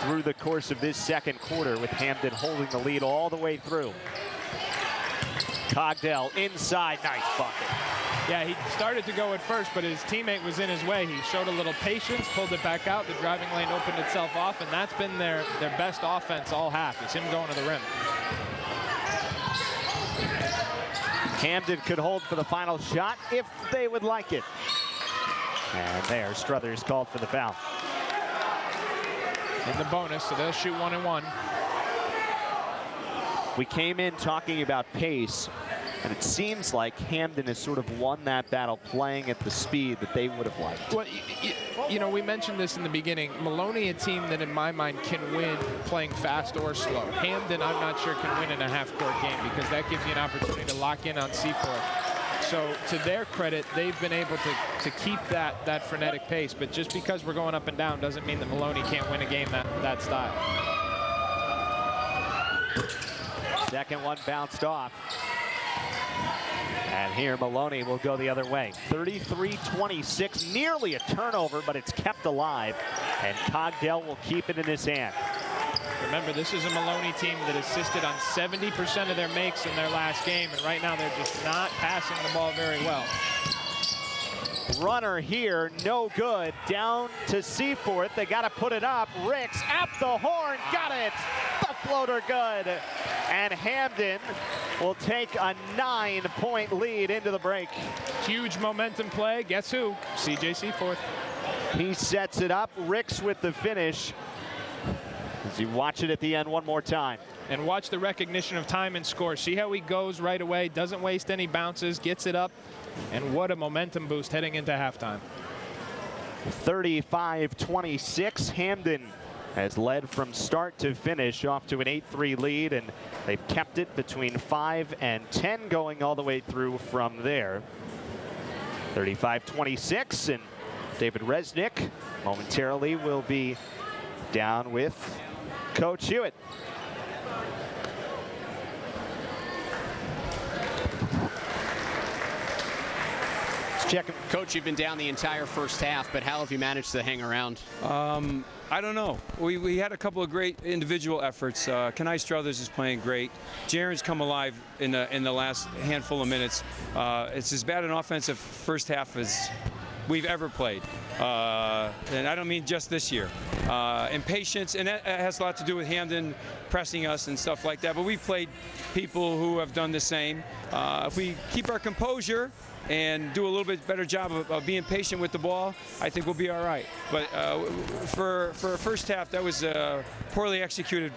through the course of this second quarter, with Hamden holding the lead all the way through. Cogdell inside, nice bucket. Yeah, he started to go at first, but his teammate was in his way. He showed a little patience, pulled it back out, the driving lane opened itself off, and that's been their best offense all half, is him going to the rim. Hamden could hold for the final shot if they would like it. And there, Struthers called for the foul. In the bonus, so they'll shoot 1 and 1. We came in talking about pace, and it seems like Hamden has sort of won that battle playing at the speed that they would have liked. Well, you know, we mentioned this in the beginning. Maloney, a team that in my mind can win playing fast or slow. Hamden, I'm not sure can win in a half-court game because that gives you an opportunity to lock in on Seaforth. So to their credit, they've been able to keep that frenetic pace. But just because we're going up and down doesn't mean that Maloney can't win a game that style. Second one bounced off. And here Maloney will go the other way. 33-26, nearly a turnover, but it's kept alive. And Cogdell will keep it in his hand. Remember, this is a Maloney team that assisted on 70% of their makes in their last game, and right now they're just not passing the ball very well. Runner here, no good. Down to Seaforth. They got to put it up. Ricks at the horn, got it. The floater good. And Hamden will take a 9-point lead into the break. Huge momentum play. Guess who? C.J. Seaforth. He sets it up. Ricks with the finish. As you watch it at the end one more time. And watch the recognition of time and score. See how he goes right away, doesn't waste any bounces, gets it up. And what a momentum boost heading into halftime. 35-26. Hamden has led from start to finish, off to an 8-3 lead, and they've kept it between 5 and 10 going all the way through from there. 35-26, and David Resnick momentarily will be down with Coach Hewitt. Checking. Coach, you've been down the entire first half, but how have you managed to hang around? I don't know. We had a couple of great individual efforts. Kenai Struthers is playing great. Jaron's come alive in the last handful of minutes. It's as bad an offensive first half as we've ever played. And I don't mean just this year. Impatience, and that has a lot to do with Hamden pressing us and stuff like that. But we've played people who have done the same. If we keep our composure and do a little bit better job of being patient with the ball, I think we'll be all right. But for a first half, that was poorly executed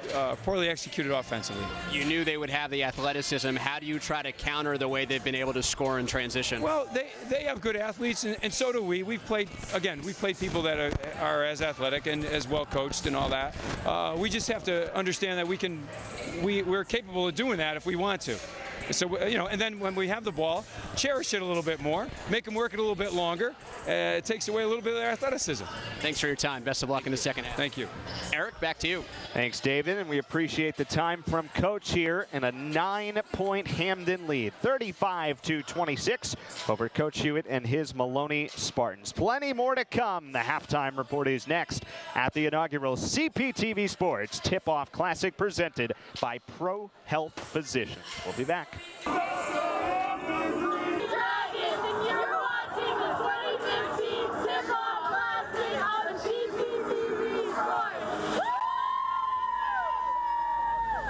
offensively. You knew they would have the athleticism. How do you try to counter the way they've been able to score in transition? Well, they have good athletes, and so do we. We've played people that are as athletic and as well coached and all that. We just have to understand that we're capable of doing that if we want to. So, and then when we have the ball, cherish it a little bit more, make them work it a little bit longer. It takes away a little bit of their athleticism. Thanks for your time. Best of luck in the second half. Thank you. Eric, back to you. Thanks, David, and we appreciate the time from Coach here in a 9-point Hamden lead, 35-26 over Coach Hewitt and his Maloney Spartans. Plenty more to come. The halftime report is next at the inaugural CPTV Sports Tip-Off Classic presented by Pro Health Physicians. We'll be back.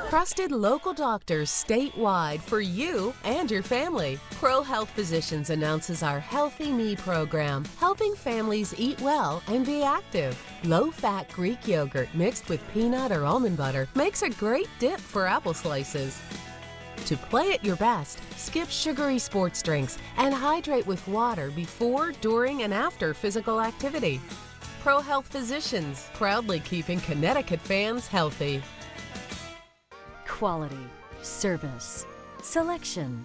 Trusted local doctors statewide for you and your family. Pro Health Physicians announces our Healthy Me program, helping families eat well and be active. Low-fat Greek yogurt mixed with peanut or almond butter makes a great dip for apple slices. To play at your best, skip sugary sports drinks and hydrate with water before, during, and after physical activity. Pro Health Physicians, proudly keeping Connecticut fans healthy. Quality, service, selection,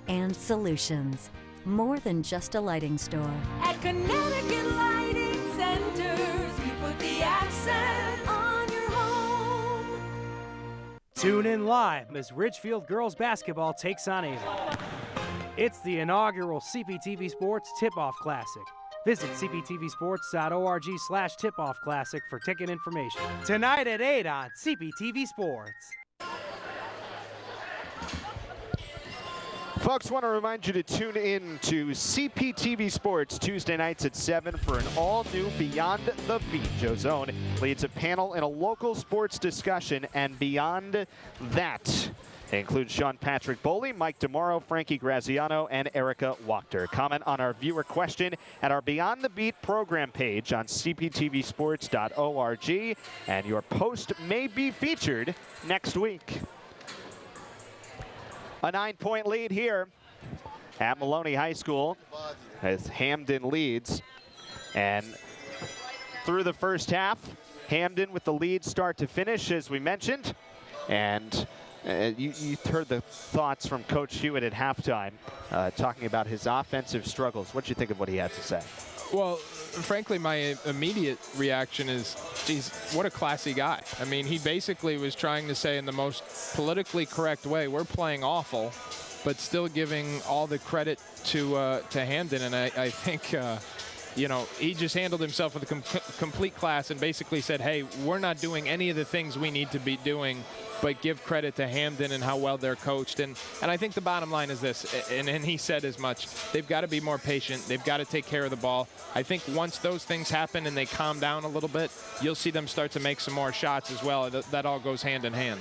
and solutions. More than just a lighting store. At Connecticut Lighting Centers, we put the accent on your home. Tune in live as Ridgefield girls basketball takes on Avon. It's the inaugural CPTV Sports Tip-Off Classic. Visit cptvsports.org/tip-off classic for ticket information. Tonight at 8 on CPTV Sports. Folks, want to remind you to tune in to CPTV Sports Tuesday nights at 7 for an all-new Beyond the Beat. Joe Zone leads a panel in a local sports discussion, and beyond that, it includes Sean Patrick Boley, Mike DeMauro, Frankie Graziano, and Erica Wachter. Comment on our viewer question at our Beyond the Beat program page on cptvsports.org, and your post may be featured next week. A 9-point lead here at Maloney High School as Hamden leads. And through the first half, Hamden with the lead start to finish, as we mentioned. And you heard the thoughts from Coach Hewitt at halftime, talking about his offensive struggles. What do you think of what he had to say? Well, frankly, my immediate reaction is, geez, what a classy guy. I mean, he basically was trying to say in the most politically correct way, we're playing awful, but still giving all the credit to Hamden. And I think you know, he just handled himself with a complete class and basically said, hey, we're not doing any of the things we need to be doing, but give credit to Hamden and how well they're coached. And I think the bottom line is this, and he said as much, they've got to be more patient. They've got to take care of the ball. I think once those things happen and they calm down a little bit, you'll see them start to make some more shots as well. That all goes hand in hand.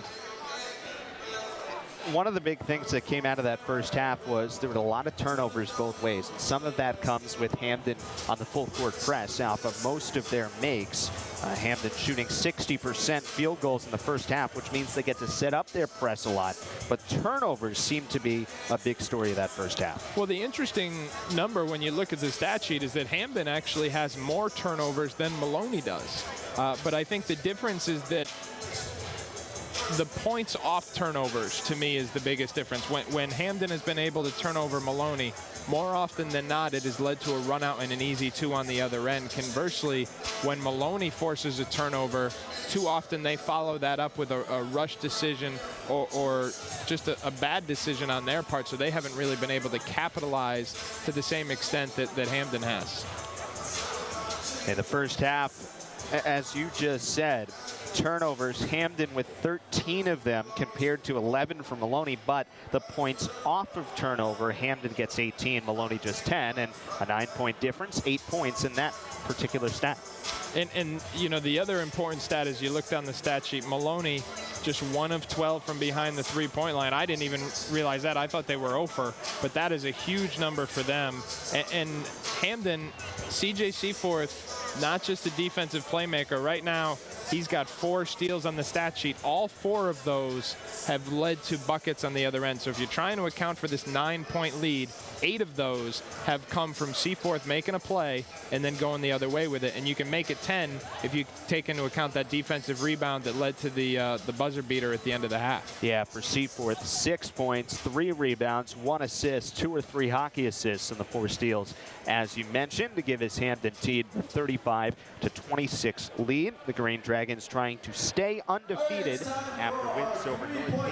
One of the big things that came out of that first half was there were a lot of turnovers both ways. And some of that comes with Hamden on the full court press. Off of most of their makes, Hamden shooting 60% field goals in the first half, which means they get to set up their press a lot. But turnovers seem to be a big story of that first half. Well, the interesting number when you look at the stat sheet is that Hamden actually has more turnovers than Maloney does. But I think the difference is that the points off turnovers, to me, is the biggest difference. When Hamden has been able to turn over Maloney, more often than not, it has led to a run out and an easy 2 on the other end. Conversely, when Maloney forces a turnover, too often they follow that up with a rush decision or just a bad decision on their part, so they haven't really been able to capitalize to the same extent that Hamden has. In the first half, as you just said, turnovers, Hamden with 13 of them compared to 11 for Maloney, but the points off of turnover, Hamden gets 18, Maloney just 10, and a 9-point difference, 8 points in that particular stat. And you know, the other important stat is you look down the stat sheet, Maloney just 1 of 12 from behind the 3-point line. I didn't even realize that. I thought they were 0 for, but that is a huge number for them. And Hamden, CJ Seaforth, not just a defensive playmaker. Right now, he's got 4 steals on the stat sheet. All 4 of those have led to buckets on the other end. So if you're trying to account for this 9-point lead, 8 of those have come from Seaforth making a play and then going the other way with it. And you can make it 10 if you take into account that defensive rebound that led to the buzzer beater at the end of the half. Yeah, for Seaforth, 6 points, 3 rebounds, 1 assist, 2 or 3 hockey assists, and the 4 steals, as you mentioned, to give his Hamden team a 35-26 lead. The Green Dragons trying to stay undefeated after wins over North Haven.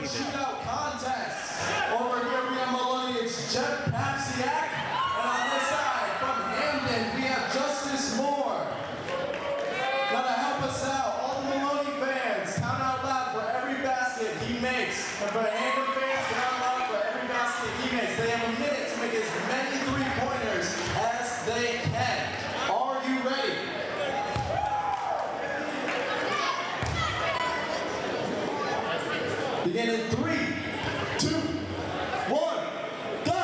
Over here we have Maloney, it's Jeff Papsiak, and on this side from Hamden we have Justice Moore. Gotta help us out, all the Maloney fans, count out loud for every basket he makes, and for Hamden fans, count out loud for every basket he makes. They have a minute to make as many 3-pointers as they can. Are you ready? Begin in 3, 2, 1, go!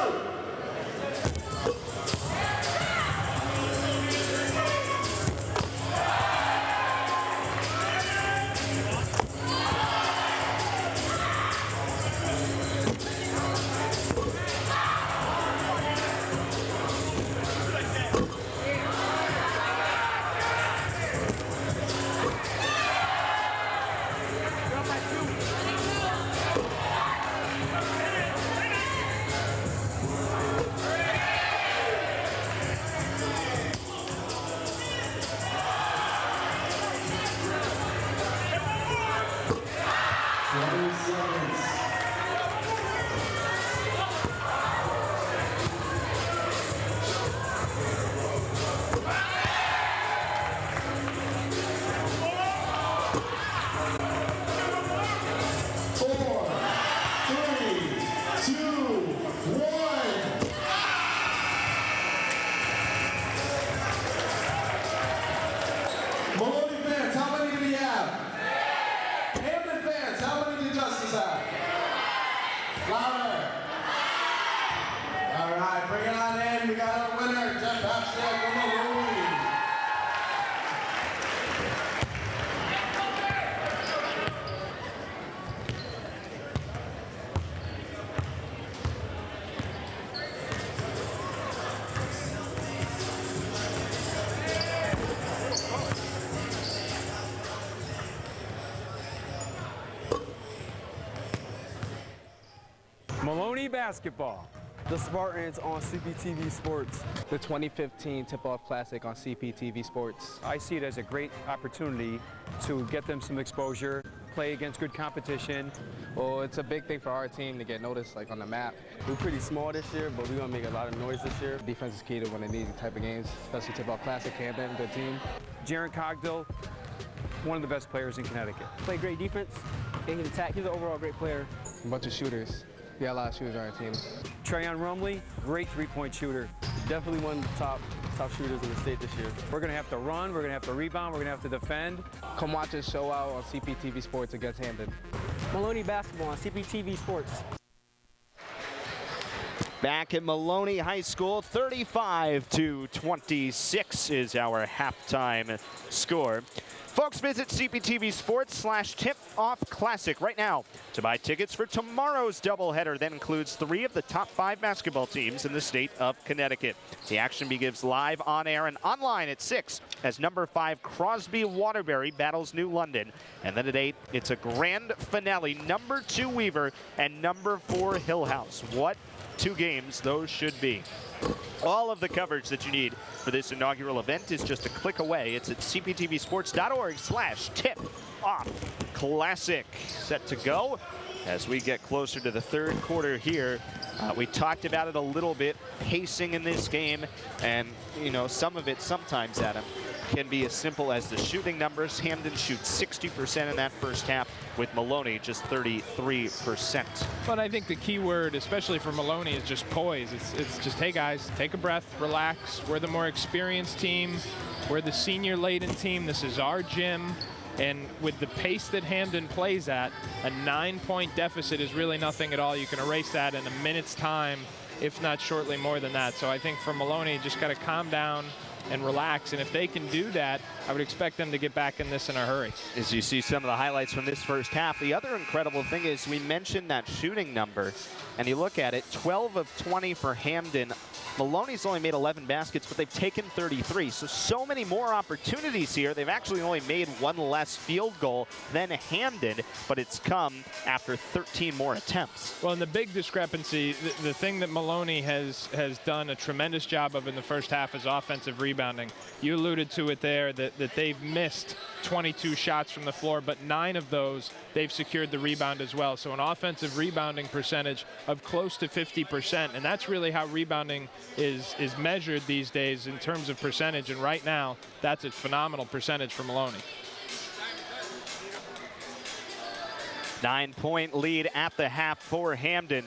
Maloney fans, how many do we have? Hamden fans, how many do Justice have? Louder. All right, bring it on in. We got our winner, Jeff Papsiak from Maloney. Maloney Basketball. The Spartans on CPTV Sports. The 2015 Tip-Off Classic on CPTV Sports. I see it as a great opportunity to get them some exposure play against good competition. Well, it's a big thing for our team to get noticed, like on the map. We're pretty small this year, but we're going to make a lot of noise this year. Defense is key to winning these type of games, especially Tip-Off Classic, Hamden, good team. Jaron Cogdill, one of the best players in Connecticut. Play great defense, and he's attack. He's an overall great player. A bunch of shooters. We got a lot of shooters on our team. Trayon Rumley, great three-point shooter. Definitely one of the top shooters in the state this year. We're going to have to run, we're going to have to rebound, we're going to have to defend. Come watch us show out on CPTV Sports against Hamden. Maloney Basketball on CPTV Sports. Back at Maloney High School, 35-26 is our halftime score. Folks, visit CPTV Sports/Tip-Off Classic right now to buy tickets for tomorrow's doubleheader. That includes 3 of the top 5 basketball teams in the state of Connecticut. The action begins live on air and online at 6 as number 5 Crosby Waterbury battles New London. And then at 8, it's a grand finale. Number 2 Weaver and number 4 Hill House. What 2 games those should be. All of the coverage that you need for this inaugural event is just a click away. It's at cptvsports.org/tip-off classic. Set to go as we get closer to the third quarter here. We talked about it a little bit, pacing in this game, and you know, some of it sometimes, Adam, can be as simple as the shooting numbers. Hamden shoots 60% in that first half, with Maloney just 33%. But I think the key word, especially for Maloney, is just poise. It's just, hey guys, take a breath, relax. We're the more experienced team. We're the senior-laden team. This is our gym. And with the pace that Hamden plays at, a 9-point deficit is really nothing at all. You can erase that in a minute's time, if not shortly more than that. So I think for Maloney, just got to calm down and relax. And if they can do that, I would expect them to get back in this in a hurry. As you see some of the highlights from this first half, the other incredible thing is we mentioned that shooting number, and you look at it, 12 of 20 for Hamden. Maloney's only made 11 baskets, but they've taken 33. So many more opportunities here. They've actually only made 1 less field goal than Hamden, but it's come after 13 more attempts. Well, and the big discrepancy, the thing that Maloney has done a tremendous job of in the first half is offensive rebounding. You alluded to it there, that they've missed 22 shots from the floor, but 9 of those they've secured the rebound as well. So an offensive rebounding percentage of close to 50%, and that's really how rebounding is measured these days in terms of percentage, and right now that's a phenomenal percentage for Maloney. 9-point lead at the half for Hamden.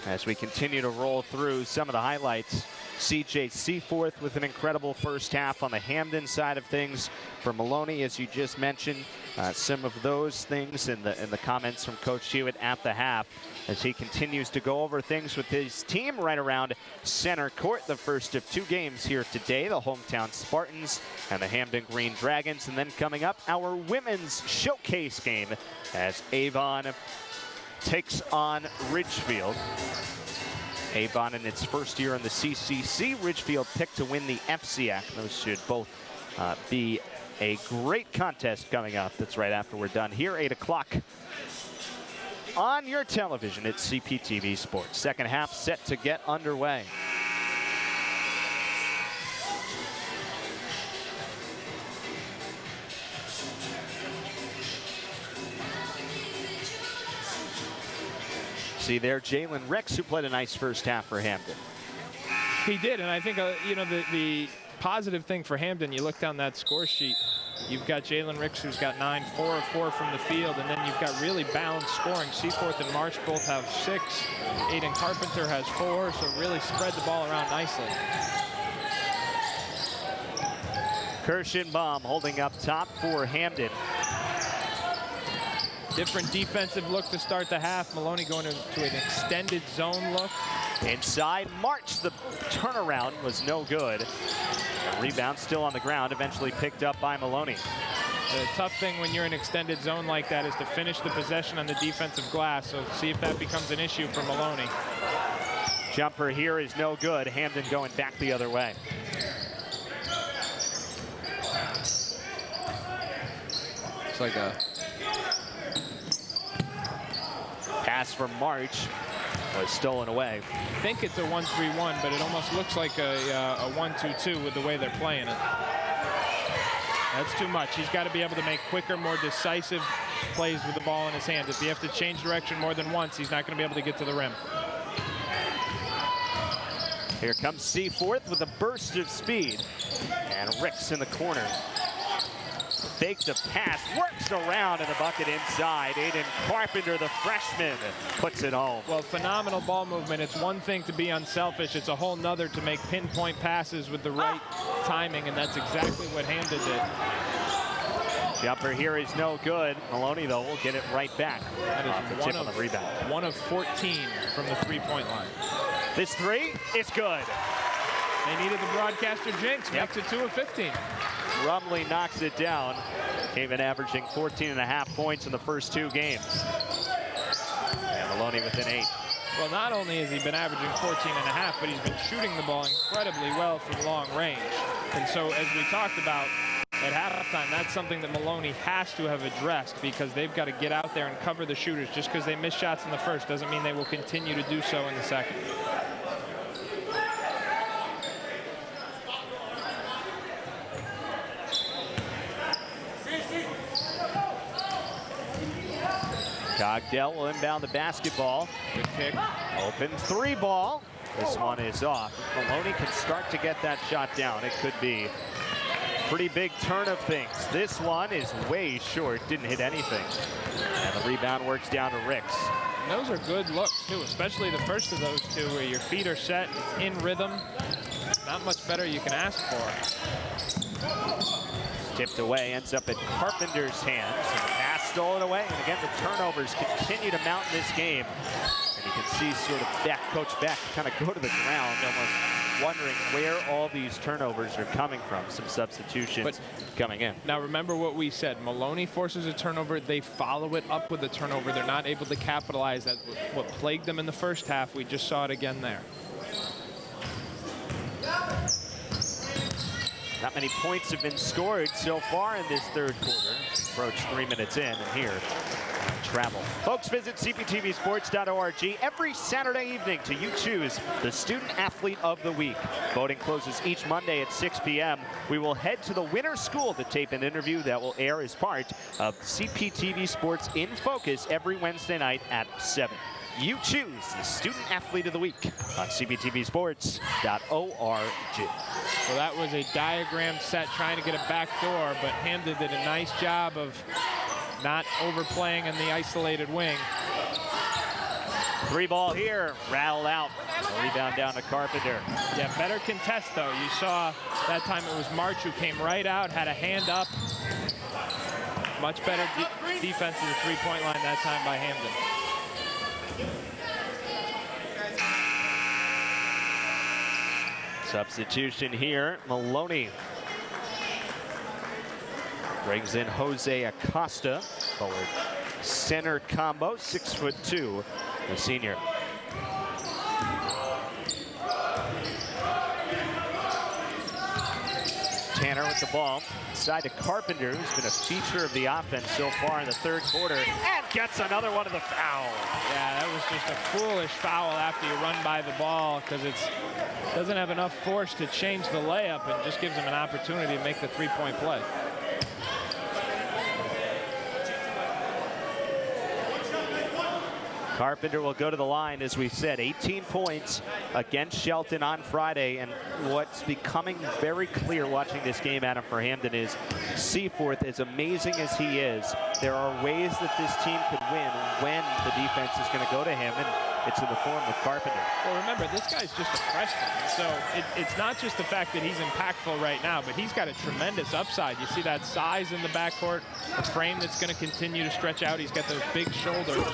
As we continue to roll through some of the highlights, CJ Seaforth with an incredible first half on the Hamden side of things. For Maloney, as you just mentioned, some of those things in the comments from Coach Hewitt at the half as he continues to go over things with his team right around center court. The first of 2 games here today, the hometown Spartans and the Hamden Green Dragons. And then coming up, our women's showcase game as Avon takes on Ridgefield. Avon in its first year in the CCC. Ridgefield picked to win the FCAC. Those should both be a great contest coming up. That's right after we're done here, 8 o'clock on your television at CPTV Sports. Second half set to get underway. See there, Jalen Ricks, who played a nice first half for Hamden. He did, and I think you know, the positive thing for Hamden, you look down that score sheet, you've got Jalen Ricks, who's got 9, 4 of 4 from the field, and then you've got really balanced scoring. Seaforth and March both have 6. Aiden Carpenter has 4, so really spread the ball around nicely. Kirschenbaum holding up top for Hamden. Different defensive look to start the half. Maloney going to an extended zone look. Inside March, the turnaround was no good. The rebound still on the ground, eventually picked up by Maloney. The tough thing when you're in extended zone like that is to finish the possession on the defensive glass. So see if that becomes an issue for Maloney. Jumper here is no good. Hamden going back the other way. It's like a pass from March was stolen away. I think it's a 1-3-1, but it almost looks like a 1-2-2 with the way they're playing it. That's too much. He's got to be able to make quicker, more decisive plays with the ball in his hand. If you have to change direction more than once, he's not going to be able to get to the rim. Here comes Seaforth with a burst of speed. And Ricks in the corner. Fakes the pass, works around in the bucket inside. Aiden Carpenter, the freshman, puts it home. Well, phenomenal ball movement. It's one thing to be unselfish. It's a whole nother to make pinpoint passes with the right timing, and that's exactly what Hamden did. Jumper here is no good. Maloney, though, will get it right back. That is one of the rebound. 1 of 14 from the three-point line. This three is good. They needed the broadcaster jinx. Yep. Makes it 2 of 15. Rumley knocks it down. Came in averaging 14.5 points in the first 2 games. And Maloney within 8. Well, not only has he been averaging 14.5, but he's been shooting the ball incredibly well from long range. And so, as we talked about at halftime, that's something that Maloney has to have addressed, because they've got to get out there and cover the shooters. Just because they miss shots in the first doesn't mean they will continue to do so in the second. Cogdell will inbound the basketball. Good kick. Open 3 ball. This one is off. Maloney can start to get that shot down. It could be a pretty big turn of things. This one is way short. Didn't hit anything. And the rebound works down to Ricks. And those are good looks, too, especially the first of those 2 where your feet are set, it's in rhythm. Not much better you can ask for. Tipped away, ends up in Carpenter's hands. And the pass stolen away. And again, the turnovers continue to mount in this game. And you can see sort of Coach Beck kind of go to the ground, almost wondering where all these turnovers are coming from. Some substitutions coming in. Now, remember what we said. Maloney forces a turnover. They follow it up with a turnover. They're not able to capitalize. That's what plagued them in the first half. We just saw it again there. Not many points have been scored so far in this third quarter. Approach 3 minutes in, and here, travel. Folks, visit cptvsports.org every Saturday evening to you choose the Student Athlete of the Week. Voting closes each Monday at 6 p.m. We will head to the winner's school to tape an interview that will air as part of CPTV Sports In Focus every Wednesday night at 7. You choose the Student Athlete of the Week on cptvsports.org. Well, that was a diagram set trying to get a back door, but Hamden did a nice job of not overplaying in the isolated wing. 3 ball here, rattled out. A rebound down to Carpenter. Yeah, better contest, though. You saw that time it was March who came right out, had a hand up. Much better defense to the three-point line that time by Hamden. Substitution here, Maloney brings in Jose Acosta, forward center combo, 6'2", the senior. Tanner with the ball, side to Carpenter, who's been a feature of the offense so far in the third quarter, and gets another one of the foul. Yeah, that was just a foolish foul after you run by the ball, because it doesn't have enough force to change the layup and just gives him an opportunity to make the three-point play. Carpenter will go to the line, as we said, 18 points against Shelton on Friday. And what's becoming very clear watching this game, Adam, for Hamden is Seaforth, as amazing as he is, there are ways that this team could win when the defense is going to go to him, and it's in the form of Carpenter. Well, remember, this guy's just a freshman, so it's not just the fact that he's impactful right now, but he's got a tremendous upside. You see that size in the backcourt, a frame that's going to continue to stretch out. He's got those big shoulders.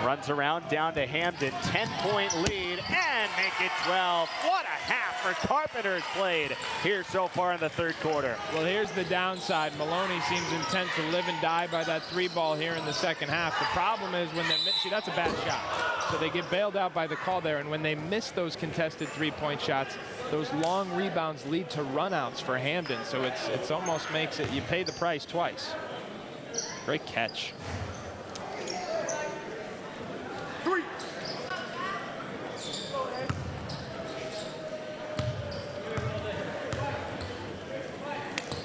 Runs around down to Hamden, 10-point lead, and make it 12. What a half for Carpenter's played here so far in the third quarter. Well, here's the downside. Maloney seems intent to live and die by that three ball here in the second half. The problem is when they miss, see, that's a bad shot. So they get bailed out by the call there, and when they miss those contested three-point shots, those long rebounds lead to runouts for Hamden. So it's almost makes it, you pay the price twice. Great catch.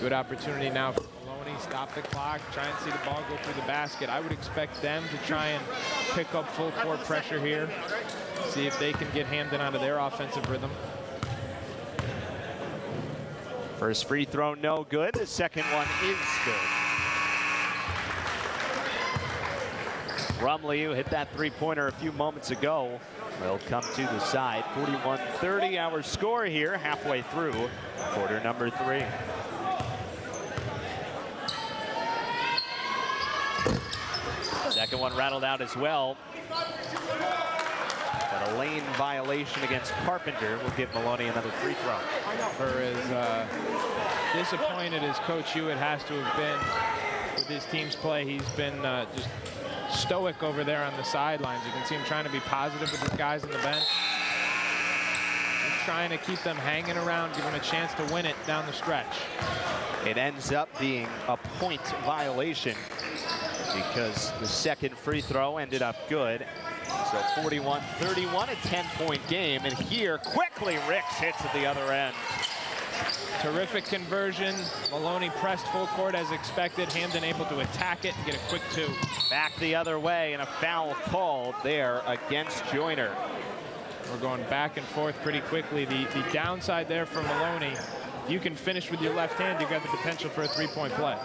Good opportunity now for Maloney. stop the clock, try and see the ball go through the basket. I would expect them to try and pick up full court pressure here, see if they can get Hamden out of their offensive rhythm. First free throw, no good. The second one is good. Rumley, who hit that three-pointer a few moments ago, will come to the side. 41-30 our score here, halfway through quarter number 3. Second one rattled out as well. But a lane violation against Carpenter will give Maloney another free throw. For as disappointed as Coach Hewitt has to have been with his team's play, he's been just stoic over there on the sidelines. You can see him trying to be positive with his guys on the bench. He's trying to keep them hanging around, give them a chance to win it down the stretch. It ends up being a point violation because the second free throw ended up good. So 41-31, a 10-point game. And here, quickly, Ricks hits at the other end. Terrific conversion. Maloney pressed full court as expected. Hamden able to attack it and get a quick 2. Back the other way, and a foul called there against Joyner. We're going back and forth pretty quickly. The downside there for Maloney, you can finish with your left hand, you've got the potential for a 3-point play.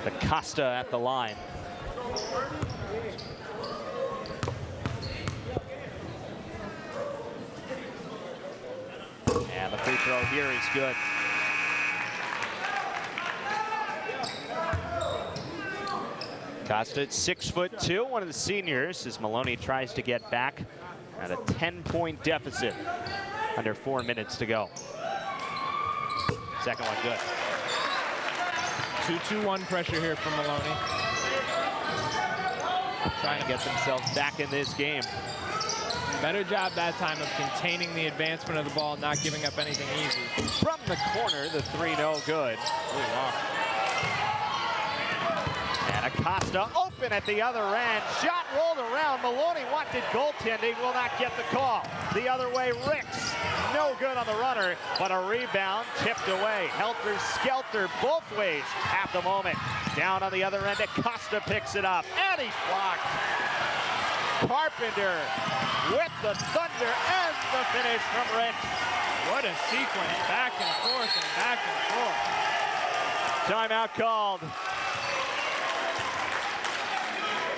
Acosta at the line. And the free throw here is good. Acosta at 6'2", one of the seniors, as Maloney tries to get back at a 10-point deficit. Under 4 minutes to go. Second one good. 2-2-1 pressure here from Maloney. Trying to get themselves back in this game. Better job that time of containing the advancement of the ball, not giving up anything easy. From the corner, the 3 no good. And Acosta open at the other end. Shot rolled around. Maloney wanted goaltending, will not get the call. The other way, Ricks. No good on the runner, but a rebound tipped away. Helter-skelter both ways at the moment. Down on the other end, Acosta picks it up, and he blocked. Carpenter with the thunder and the finish from Ricks. What a sequence, back and forth and back and forth. Timeout called.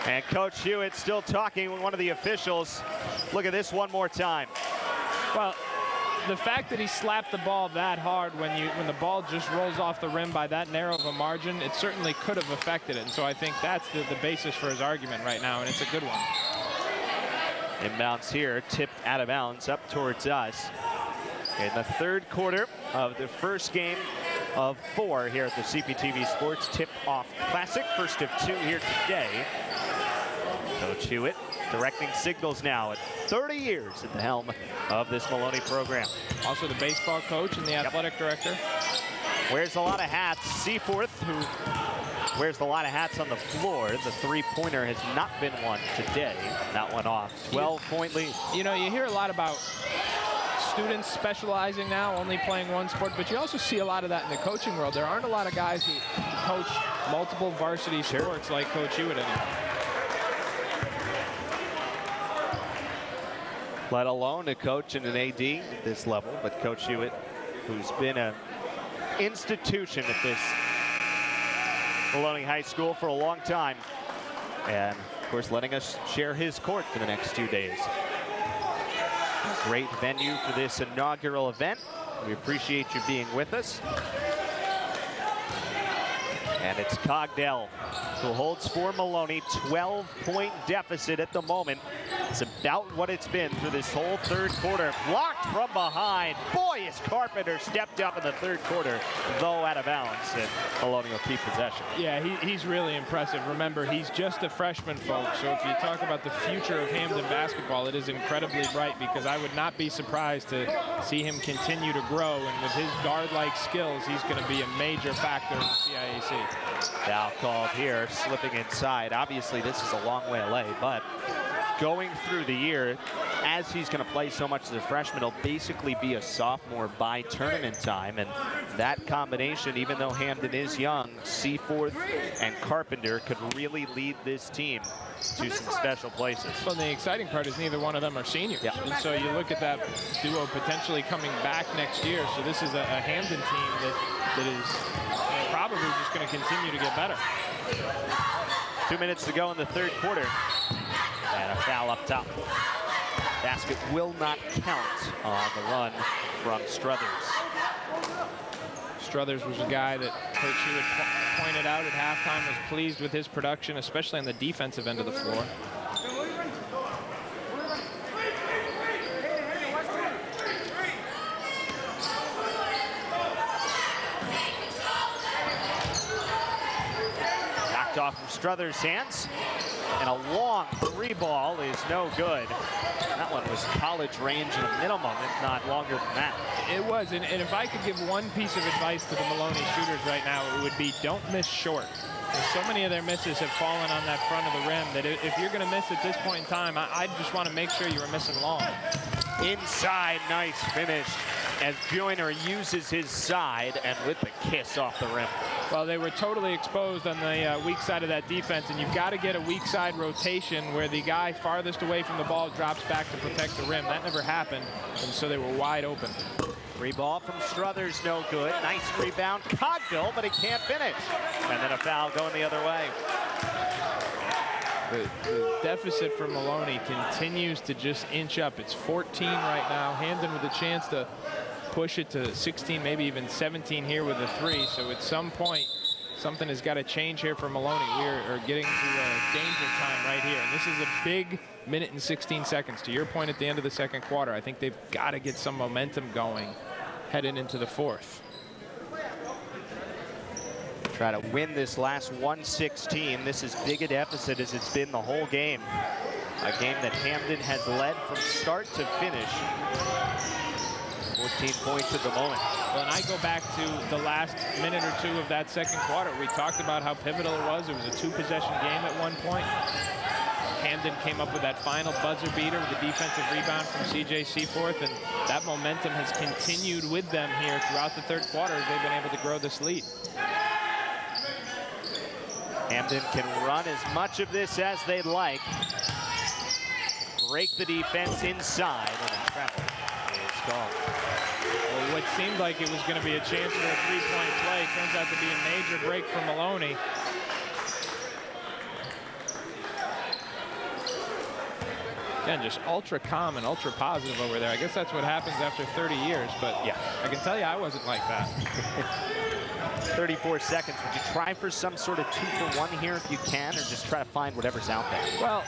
And Coach Hewitt still talking with one of the officials. Look at this one more time. Well, the fact that he slapped the ball that hard when the ball just rolls off the rim by that narrow of a margin, it certainly could have affected it. And so I think that's the basis for his argument right now, and it's a good one. Inbounds here, tipped out of bounds up towards us. In the third quarter of the first game of 4 here at the CPTV Sports Tip-Off Classic. First of 2 here today. Coach Hewitt directing signals now at 30 years at the helm of this Maloney program. Also the baseball coach and the athletic director. Wears a lot of hats. Seaforth, who wears a lot of hats on the floor. The three-pointer has not been one today. That one off. 12-point lead. You know, you hear a lot about students specializing now, only playing one sport, but you also see a lot of that in the coaching world. There aren't a lot of guys who coach multiple varsity sports like Coach Hewitt anymore. Let alone a coach and an AD at this level, but Coach Hewitt, who's been an institution at this Maloney High School for a long time, and of course letting us share his court for the next 2 days. Great venue for this inaugural event. We appreciate you being with us. And it's Cogdell who holds for Maloney. 12-point deficit at the moment. It's about what it's been through this whole third quarter. Blocked from behind. Boy, is Carpenter stepped up in the third quarter, though out of bounds, and Maloney will keep possession. Yeah, he's really impressive. Remember, he's just a freshman, folks. So if you talk about the future of Hamden basketball, it is incredibly bright, because I would not be surprised to see him continue to grow. And with his guard-like skills, he's going to be a major factor in the CIAC. Foul called here, slipping inside. Obviously, this is a long way away, but going through the year as he's going to play so much as a freshman, he'll basically be a sophomore by tournament time. And that combination, even though Hamden is young, Seaforth and Carpenter could really lead this team to some special places. Well, the exciting part is neither one of them are seniors. Yeah. And so you look at that duo potentially coming back next year. So this is a Hamden team that is probably just going to continue to get better. 2 minutes to go in the third quarter. And a foul up top. Basket will not count on the run from Struthers. Struthers was a guy that Coach Hewitt pointed out at halftime was pleased with his production, especially on the defensive end of the floor. Knocked off from Struthers' hands. And a long three ball is no good. That one was college range at a minimum, if not longer than that. It was, and if I could give one piece of advice to the Maloney shooters right now, it would be don't miss short. So many of their misses have fallen on that front of the rim that if you're going to miss at this point in time, I just want to make sure you were missing long. Inside, nice finish as Joyner uses his side and with the kiss off the rim. Well, they were totally exposed on the weak side of that defense, and you've got to get a weak side rotation where the guy farthest away from the ball drops back to protect the rim. That never happened, and so they were wide open. Free ball from Struthers, no good. Nice rebound, Cogdill, but he can't finish. And then a foul going the other way. The deficit for Maloney continues to just inch up. It's 14 right now. Hamden with a chance to push it to 16, maybe even 17 here with a 3. So at some point, something has got to change here for Maloney. We are getting to danger time right here. And this is a big minute and 16 seconds. To your point at the end of the second quarter, I think they've got to get some momentum going heading into the fourth. Try to win this last 116. This is big a deficit as it's been the whole game. A game that Hamden has led from start to finish. 14 points at the moment. Well, and I go back to the last minute or two of that second quarter. We talked about how pivotal it was. It was a 2-possession game at one point. Hamden came up with that final buzzer beater with the defensive rebound from C.J. Seaforth, and that momentum has continued with them here throughout the third quarter as they've been able to grow this lead. Hamden can run as much of this as they'd like. Break the defense inside, and the travel is gone. Well, what seemed like it was going to be a chance for a three-point play turns out to be a major break for Maloney. Again, just ultra calm and ultra positive over there. I guess that's what happens after 30 years, but yeah, I can tell you I wasn't like that. 34 seconds. Would you try for some sort of 2-for-1 here if you can, or just try to find whatever's out there? Well,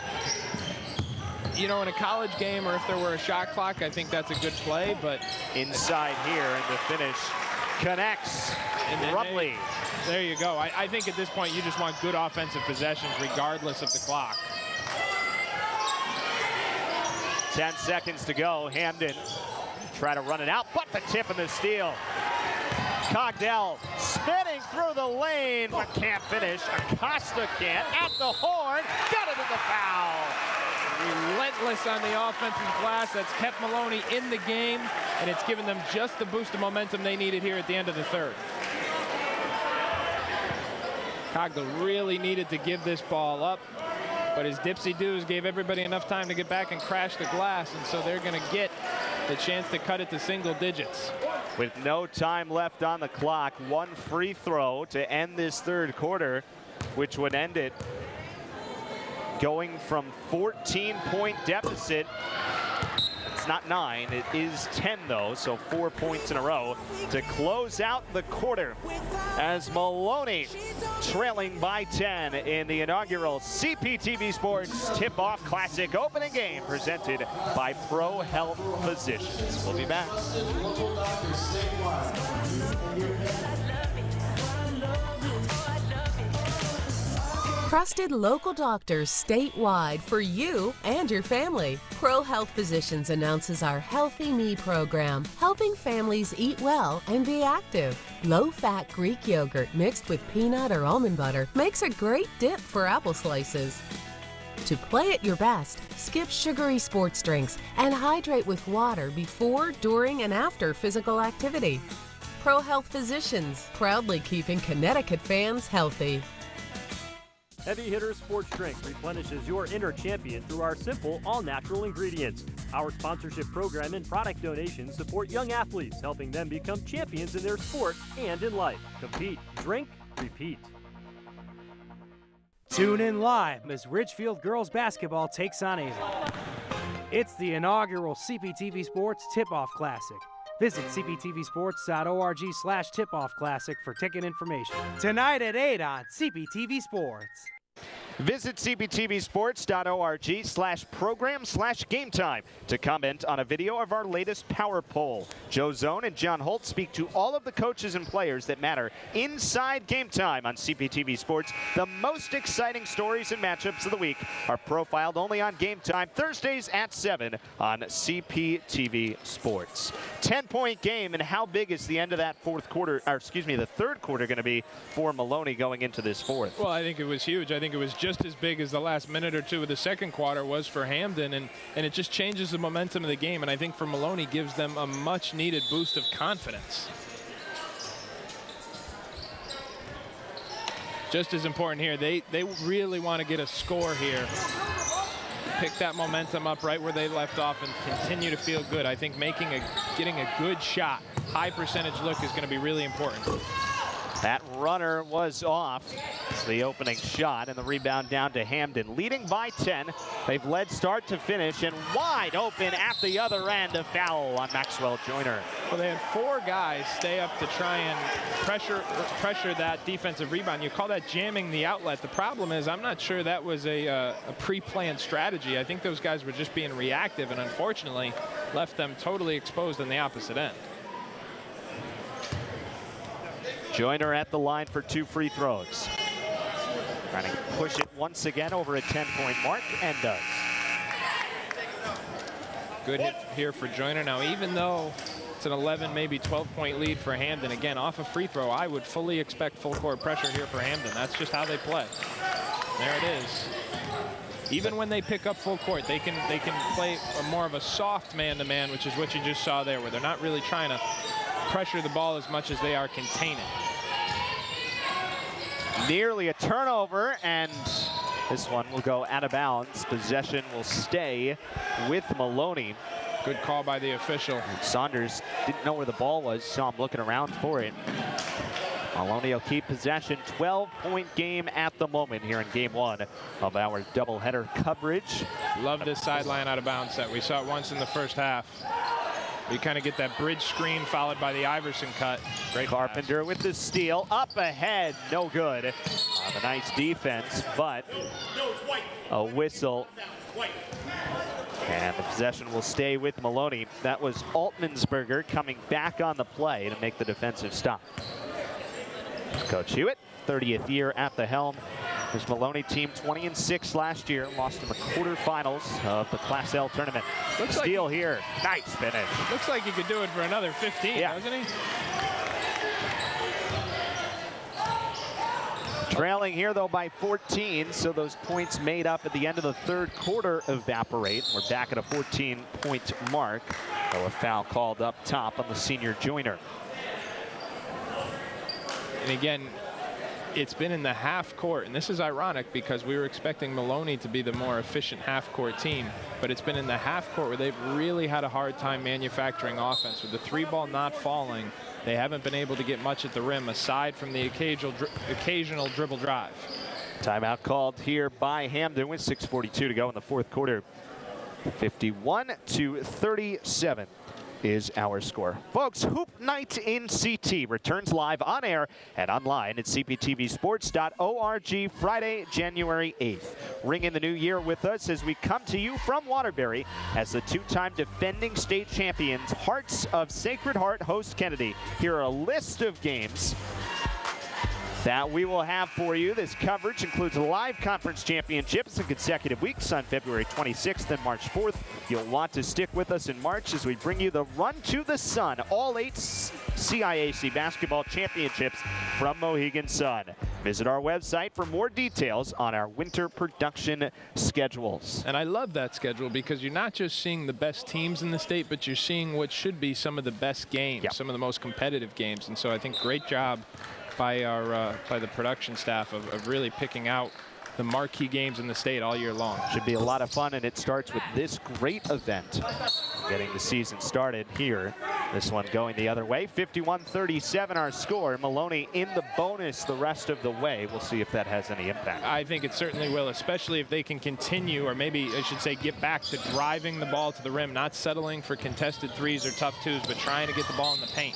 you know, in a college game or if there were a shot clock, I think that's a good play, but inside here and the finish connects abruptly. There you go. I think at this point you just want good offensive possessions regardless of the clock. 10 seconds to go. Hamden try to run it out, but the tip and the steal. Cogdell spinning through the lane, but can't finish. Acosta can't. At the horn, got it in the foul. Relentless on the offensive glass. That's kept Maloney in the game, and it's given them just the boost of momentum they needed here at the end of the third. Cogdell really needed to give this ball up, but his dipsy-doos gave everybody enough time to get back and crash the glass, and so they're going to get the chance to cut it to single digits. With no time left on the clock, one free throw to end this third quarter, which would end it going from 14-point deficit. It's not 9, it is 10 though, so 4 points in a row to close out the quarter as Maloney trailing by 10 in the inaugural CPTV Sports Tip-Off Classic opening game presented by Pro Health Physicians. We'll be back. Trusted local doctors statewide for you and your family. Pro Health Physicians announces our Healthy Me program, helping families eat well and be active. Low-fat Greek yogurt mixed with peanut or almond butter makes a great dip for apple slices. To play at your best, skip sugary sports drinks and hydrate with water before, during, and after physical activity. Pro Health Physicians, proudly keeping Connecticut fans healthy. Heavy Hitter Sports Drink replenishes your inner champion through our simple, all-natural ingredients. Our sponsorship program and product donations support young athletes, helping them become champions in their sport and in life. Compete, drink, repeat. Tune in live as Ridgefield girls basketball takes on Avon. It's the inaugural CPTV Sports Tip-Off Classic. Visit cptvsports.org/tip-off classic for ticket information. Tonight at 8 on CPTV Sports. Visit cptvsports.org/program/game time to comment on a video of our latest power poll. Joe Zone and John Holt speak to all of the coaches and players that matter inside Game Time on CPTV Sports. The most exciting stories and matchups of the week are profiled only on Game Time Thursdays at 7 on CPTV Sports. 10-point game, and how big is the end of that the third quarter going to be for Maloney going into this fourth? Well, I think it was huge. I think it was just as big as the last minute or two of the second quarter was for Hamden, and it just changes the momentum of the game, and I think for Maloney gives them a much needed boost of confidence. Just as important here, they really want to get a score here, pick that momentum up right where they left off and continue to feel good. I think getting a good shot, high percentage look is going to be really important. That runner was off. It's the opening shot, and the rebound down to Hamden. Leading by 10. They've led start to finish, and wide open at the other end. A foul on Maxwell Joyner. Well, they had 4 guys stay up to try and pressure that defensive rebound. You call that jamming the outlet. The problem is I'm not sure that was a pre-planned strategy. I think those guys were just being reactive, and unfortunately left them totally exposed on the opposite end. Joyner at the line for 2 free throws. Trying to push it once again over a 10-point mark, and does. Good hit here for Joyner. Now, even though it's an 11, maybe 12-point lead for Hamden, again, off a free throw, I would fully expect full court pressure here for Hamden. That's just how they play. There it is. Even when they pick up full court, they can play more of a soft man-to-man, which is what you just saw there, where they're not really trying to pressure the ball as much as they are containing. Nearly a turnover, and this one will go out of bounds. Possession will stay with Maloney. Good call by the official. And Saunders didn't know where the ball was, saw him looking around for it. Maloney will keep possession. 12-point game at the moment here in game 1 of our doubleheader coverage. Love this sideline out of bounds set. We saw it once in the first half. You kind of get that bridge screen followed by the Iverson cut. Great Carpenter pass. with the steal. Up ahead. No good. A nice defense, but a whistle. And the possession will stay with Maloney. That was Altmansberger coming back on the play to make the defensive stop. Coach Hewitt, 30th year at the helm. His Maloney team 20-6 last year, lost in the quarterfinals of the Class L tournament. Steal here, nice finish. Looks like he could do it for another 15, doesn't he? Trailing here though by 14, so those points made up at the end of the third quarter evaporate. We're back at a 14-point mark. So a foul called up top on the senior Joyner. And again, it's been in the half court, and this is ironic because we were expecting Maloney to be the more efficient half court team, but it's been in the half court where they've really had a hard time manufacturing offense. With the 3-ball not falling, they haven't been able to get much at the rim aside from the occasional dribble drive. Timeout called here by Hamden with 6:42 to go in the fourth quarter. 51-37 is our score. Folks, Hoop Night in CT returns live on air and online at cptvsports.org Friday, January 8th. Ring in the new year with us as we come to you from Waterbury as the 2-time defending state champions, Hearts of Sacred Heart host Kennedy. Here are a list of games that we will have for you. This coverage includes live conference championships in consecutive weeks on February 26th and March 4th. You'll want to stick with us in March as we bring you the Run to the Sun, all 8 CIAC basketball championships from Mohegan Sun. Visit our website for more details on our winter production schedules. And I love that schedule because you're not just seeing the best teams in the state, but you're seeing what should be some of the best games, some of the most competitive games. And so I think great job by the production staff of really picking out the marquee games in the state all year long. Should be a lot of fun, and it starts with this great event. Getting the season started here. This one going the other way. 51-37 our score. Maloney in the bonus the rest of the way. We'll see if that has any impact. I think it certainly will, especially if they can continue, or maybe I should say get back to driving the ball to the rim, not settling for contested threes or tough twos, but trying to get the ball in the paint.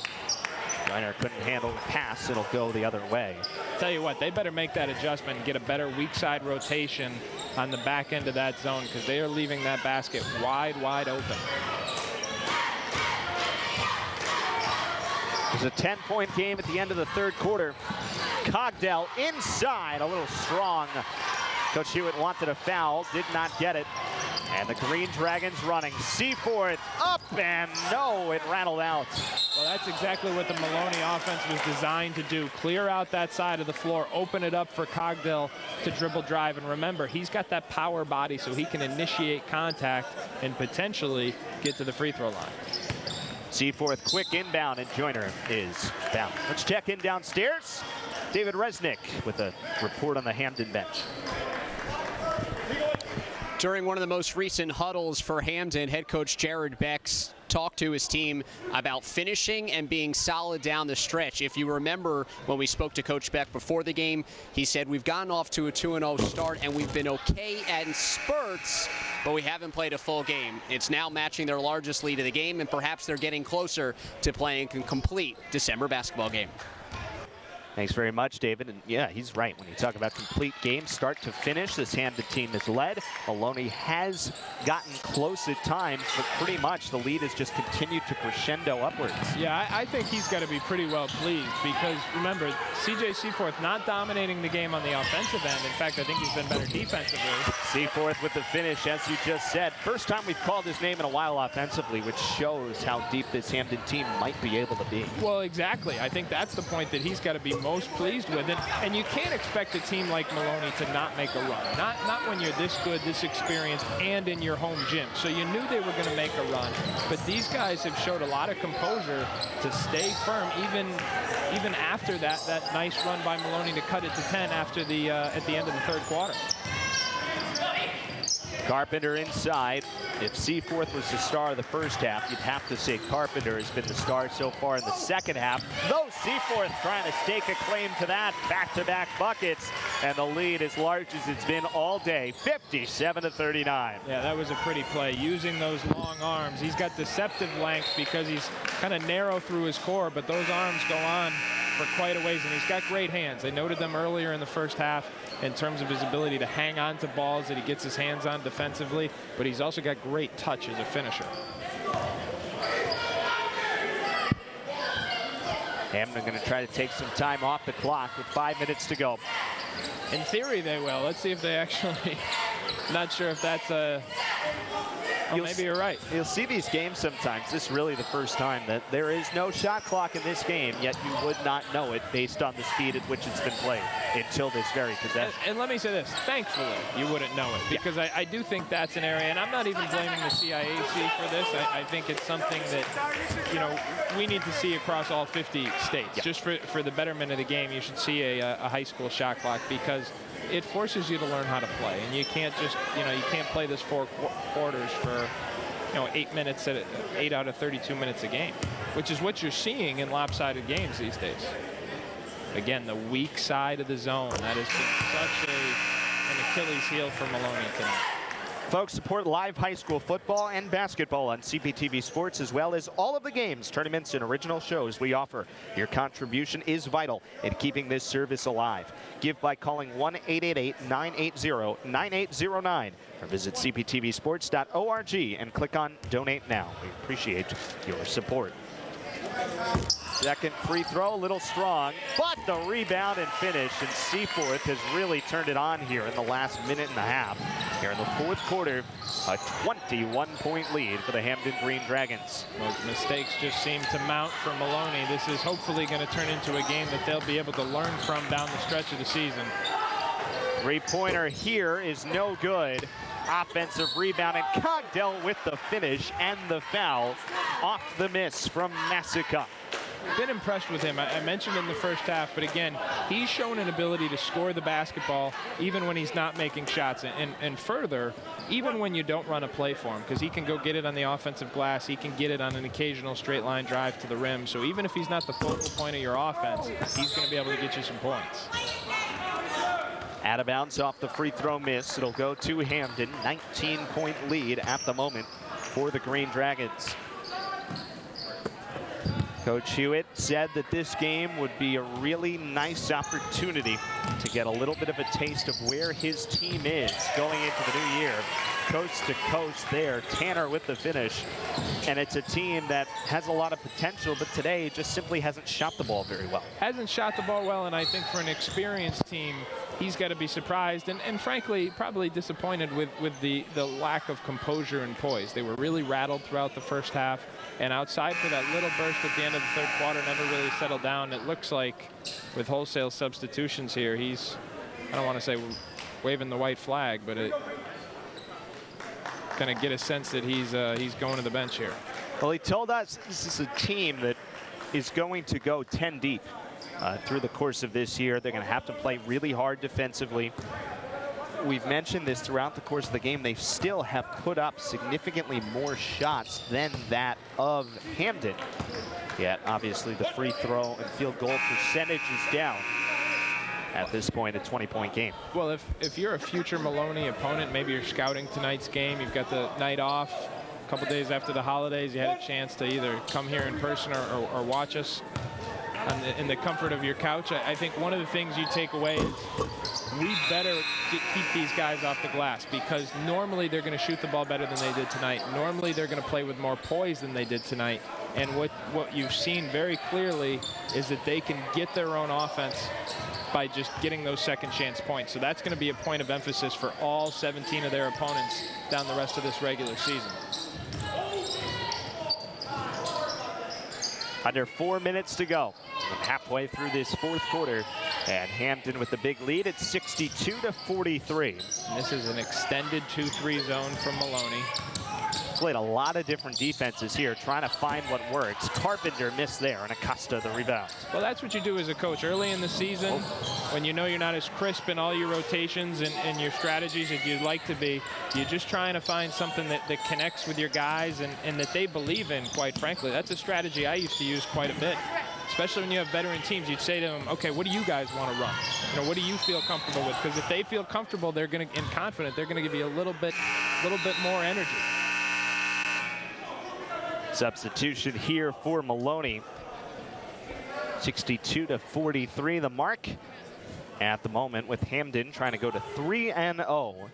Joyner couldn't handle the pass. It'll go the other way. Tell you what, they better make that adjustment and get a better weak side rotation on the back end of that zone, because they are leaving that basket wide open. It was a 10-point game at the end of the third quarter. Cogdell inside, a little strong. Coach Hewitt wanted a foul, did not get it. And the Green Dragons running. Seaforth up, and no, it rattled out. Well, that's exactly what the Maloney offense was designed to do. Clear out that side of the floor, open it up for Cogdell to dribble drive. And remember, he's got that power body, so he can initiate contact and potentially get to the free throw line. Seaforth quick inbound, and Joyner is fouled. Let's check in downstairs. David Resnick with a report on the Hamden bench. During one of the most recent huddles for Hamden, head coach Jared Becks talked to his team about finishing and being solid down the stretch. If you remember when we spoke to Coach Beck before the game, he said we've gotten off to a 2-0 start and we've been okay in spurts, but we haven't played a full game. It's now matching their largest lead of the game, and perhaps they're getting closer to playing a complete December basketball game. Thanks very much, David. And yeah, he's right. When you talk about complete games, start to finish, this Hamden team is led. Maloney has gotten close at times, but pretty much the lead has just continued to crescendo upwards. Yeah, I think he's got to be pretty well pleased, because remember, C.J. Seaforth not dominating the game on the offensive end. In fact, I think he's been better defensively. Seaforth with the finish, as you just said. First time we've called his name in a while offensively, which shows how deep this Hamden team might be able to be. Well, exactly. I think that's the point that he's got to be most pleased with it. And you can't expect a team like Maloney to not make a run. Not when you're this good, this experienced, and in your home gym. So you knew they were going to make a run. But these guys have showed a lot of composure to stay firm, even after that nice run by Maloney to cut it to 10 after at the end of the third quarter. Carpenter inside. If Seaforth was the star of the first half, you'd have to say Carpenter has been the star so far in the second half. Though Seaforth trying to stake a claim to that. Back-to-back buckets, and the lead as large as it's been all day, 57-39. Yeah, that was a pretty play. Using those long arms. He's got deceptive length because he's kind of narrow through his core, but those arms go on for quite a ways, and he's got great hands. They noted them earlier in the first half in terms of his ability to hang on to balls that he gets his hands on defensively, but he's also got great touch as a finisher. Hamden going to try to take some time off the clock with 5 minutes to go. In theory, they will. Let's see if they actually... Not sure if that's a... Oh, maybe you're right. You'll see these games sometimes. This is really the first time that there is no shot clock in this game, yet you would not know it based on the speed at which it's been played until this very possession. And let me say this, thankfully, you wouldn't know it, because I do think that's an area, and I'm not even blaming the CIAC for this. I think it's something that, you know, we need to see across all 50 states. Just for the betterment of the game, you should see a high school shot clock, because it forces you to learn how to play, and you can't just, you know, you can't play this 4 quarters for, you know, 8 minutes at 8 out of 32 minutes a game, which is what you're seeing in lopsided games these days. Again, the weak side of the zone, that has been such an Achilles heel for Maloney tonight. Folks, support live high school football and basketball on CPTV Sports, as well as all of the games, tournaments, and original shows we offer. Your contribution is vital in keeping this service alive. Give by calling 1-888-980-9809 or visit cptvsports.org and click on Donate Now. We appreciate your support. Second free throw, a little strong, but the rebound and finish, and Seaforth has really turned it on here in the last minute and a half. Here in the fourth quarter, a 21-point lead for the Hamden Green Dragons. Those mistakes just seem to mount for Maloney. This is hopefully going to turn into a game that they'll be able to learn from down the stretch of the season. Three-pointer here is no good. Offensive rebound, and Cogdell with the finish and the foul off the miss from Massica. Been impressed with him. I mentioned in the first half, but again, he's shown an ability to score the basketball even when he's not making shots. And further, even when you don't run a play for him, because he can go get it on the offensive glass, he can get it on an occasional straight line drive to the rim. So even if he's not the focal point of your offense, he's going to be able to get you some points. Out of bounds off the free throw miss. It'll go to Hamden. 19-point lead at the moment for the Green Dragons. Coach Hewitt said that this game would be a really nice opportunity to get a little bit of a taste of where his team is going into the new year. Coast to coast there. Tanner with the finish. And it's a team that has a lot of potential, but today just simply hasn't shot the ball very well. Hasn't shot the ball well, and I think for an experienced team, he's got to be surprised and frankly, probably disappointed with the lack of composure and poise. They were really rattled throughout the first half, and outside for that little burst at the end of the third quarter, never really settled down. It looks like with wholesale substitutions here, he's, I don't want to say waving the white flag, but it kind of get a sense that he's going to the bench here. Well, he told us this is a team that is going to go 10 deep through the course of this year. They're going to have to play really hard defensively. We've mentioned this throughout the course of the game. They still have put up significantly more shots than that of Hamden. Yet, obviously, the free throw and field goal percentage is down. At this point, a 20-point game. Well, if you're a future Maloney opponent, maybe you're scouting tonight's game, you've got the night off, a couple days after the holidays, you had a chance to either come here in person or watch us in the comfort of your couch. I think one of the things you take away is we better keep these guys off the glass, because normally they're going to shoot the ball better than they did tonight. Normally they're going to play with more poise than they did tonight. And what you've seen very clearly is that they can get their own offense by just getting those second chance points. So that's going to be a point of emphasis for all 17 of their opponents down the rest of this regular season. Under 4 minutes to go. Halfway through this fourth quarter, and Hamden with the big lead at 62-43. And this is an extended 2-3 zone from Maloney. Played a lot of different defenses here, trying to find what works. Carpenter missed there, and Acosta the rebound. Well, that's what you do as a coach early in the season, when you know you're not as crisp in all your rotations and your strategies as you'd like to be. You're just trying to find something that connects with your guys and that they believe in, quite frankly. That's a strategy I used to use quite a bit. Especially when you have veteran teams, you'd say to them, okay, what do you guys want to run? You know, what do you feel comfortable with? Because if they feel comfortable, they're going to, and confident, they're going to give you a little bit more energy. Substitution here for Maloney. 62-43 the mark at the moment, with Hamden trying to go to 3-0.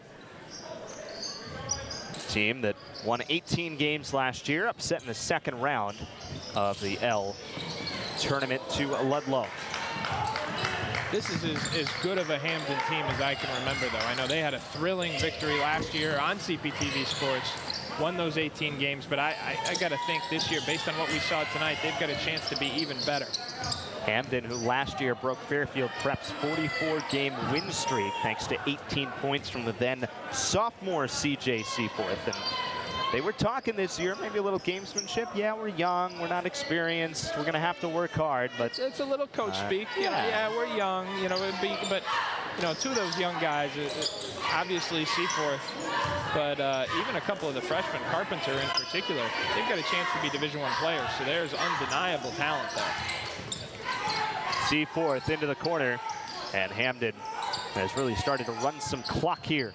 Team that won 18 games last year, upset in the second round of the L tournament to Ludlow. This is as good of a Hamden team as I can remember, though. I know they had a thrilling victory last year on CPTV Sports, won those 18 games, but I got to think this year, based on what we saw tonight, they've got a chance to be even better. Hamden, who last year broke Fairfield Prep's 44-game win streak, thanks to 18 points from the then sophomore CJ Seaforth. And they were talking this year, maybe a little gamesmanship. Yeah, we're young, we're not experienced, we're going to have to work hard. But it's a little coach speak. Yeah, we're young, you know, but you know, two of those young guys, obviously Seaforth, but even a couple of the freshmen, Carpenter in particular, they've got a chance to be Division I players. So there's undeniable talent there. Seaforth into the corner, and Hamden has really started to run some clock here.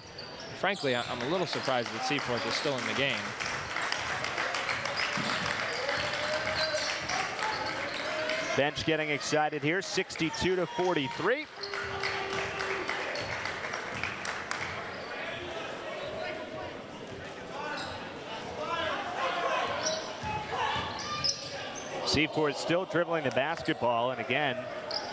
Frankly, I'm a little surprised that Seaforth is still in the game. Bench getting excited here, 62-43. Seaforth still dribbling the basketball, and again,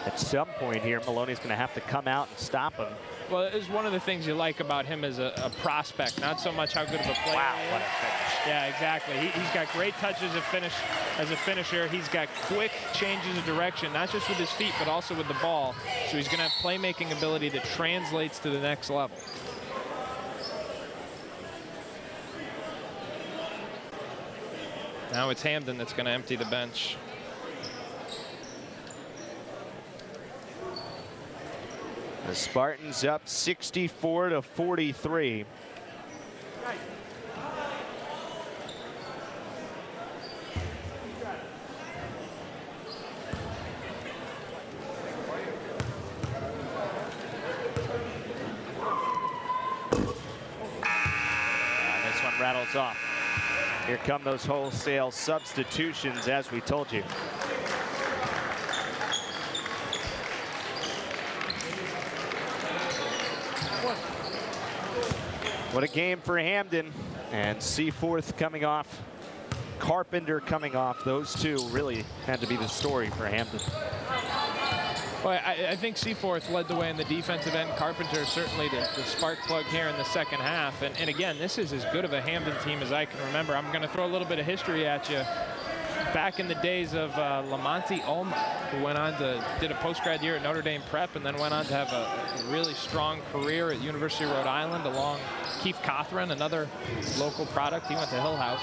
at some point here, Maloney's going to have to come out and stop him. Well, it is one of the things you like about him as a prospect, not so much how good of a player he is. What a finish. Yeah, exactly. He's got great touch as a finisher. He's got quick changes of direction, not just with his feet, but also with the ball. So he's going to have playmaking ability that translates to the next level. Now it's Hamden that's going to empty the bench. The Spartans up 64-43. This one rattles off. Here come those wholesale substitutions, as we told you. What a game for Hamden. And Seaforth coming off, Carpenter coming off. Those two really had to be the story for Hamden. Well, I think Seaforth led the way in the defensive end. Carpenter certainly the spark plug here in the second half. And again, this is as good of a Hamden team as I can remember. I'm going to throw a little bit of history at you. Back in the days of Lamonte Ulmer, who went on to did a post-grad year at Notre Dame Prep and then went on to have a really strong career at University of Rhode Island along Keith Cothran, another local product. He went to Hill House.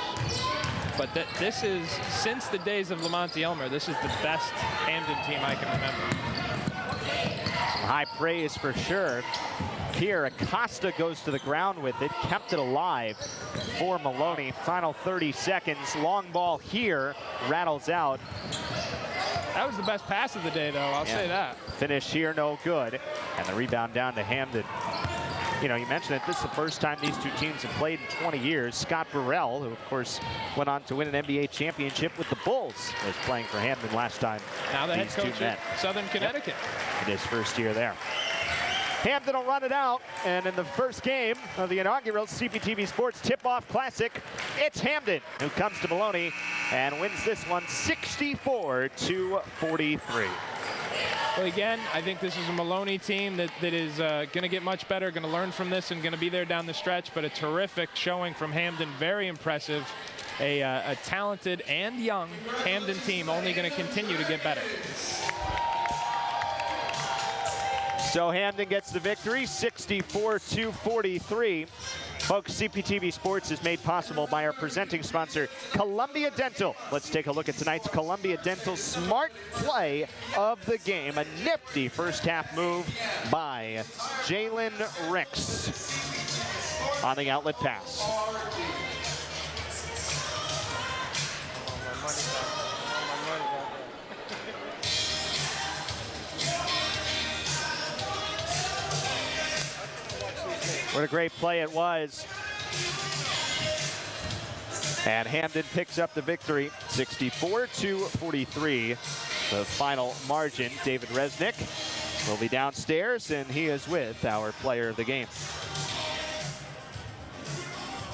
But this is, since the days of Lamonte Ulmer, this is the best Hamden team I can remember. Some high praise for sure. Here, Acosta goes to the ground with it, kept it alive for Maloney. Final 30 seconds, long ball here, rattles out. That was the best pass of the day, though, I'll say that. Finish here, no good. And the rebound down to Hamden. You know, you mentioned it, this is the first time these two teams have played in 20 years. Scott Burrell, who of course went on to win an NBA championship with the Bulls, was playing for Hamden last time. Now the head coach at Southern Connecticut. In his first year there. Hamden will run it out, and in the first game of the inaugural CPTV Sports Tip-Off Classic, it's Hamden who comes to Maloney and wins this one 64-43. Well, again, I think this is a Maloney team that is going to get much better, going to learn from this and going to be there down the stretch, but a terrific showing from Hamden, very impressive. A talented and young Hamden team, only going to continue to get better. So Hamden gets the victory, 64-43. Folks, CPTV Sports is made possible by our presenting sponsor, Columbia Dental. Let's take a look at tonight's Columbia Dental smart play of the game. A nifty first half move by Jalen Ricks on the outlet pass. What a great play it was. And Hamden picks up the victory, 64-43. The final margin. David Resnick will be downstairs, and he is with our player of the game.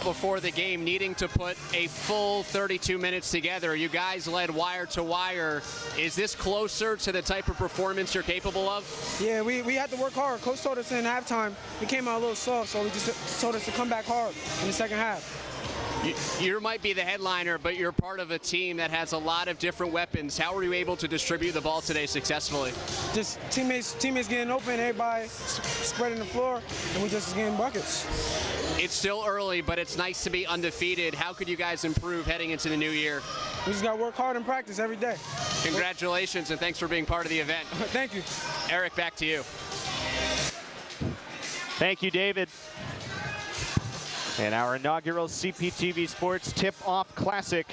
Before the game, needing to put a full 32 minutes together. You guys led wire to wire. Is this closer to the type of performance you're capable of? Yeah, we had to work hard. Coach told us in halftime we came out a little soft, so we just told us to come back hard in the second half. You might be the headliner, but you're part of a team that has a lot of different weapons. How were you able to distribute the ball today successfully? Just teammates getting open, everybody spreading the floor, and we just getting buckets. It's still early, but it's nice to be undefeated. How could you guys improve heading into the new year? We just got to work hard and practice every day. Congratulations, and thanks for being part of the event. Thank you. Eric, back to you. Thank you, David. And our inaugural CPTV Sports Tip-Off Classic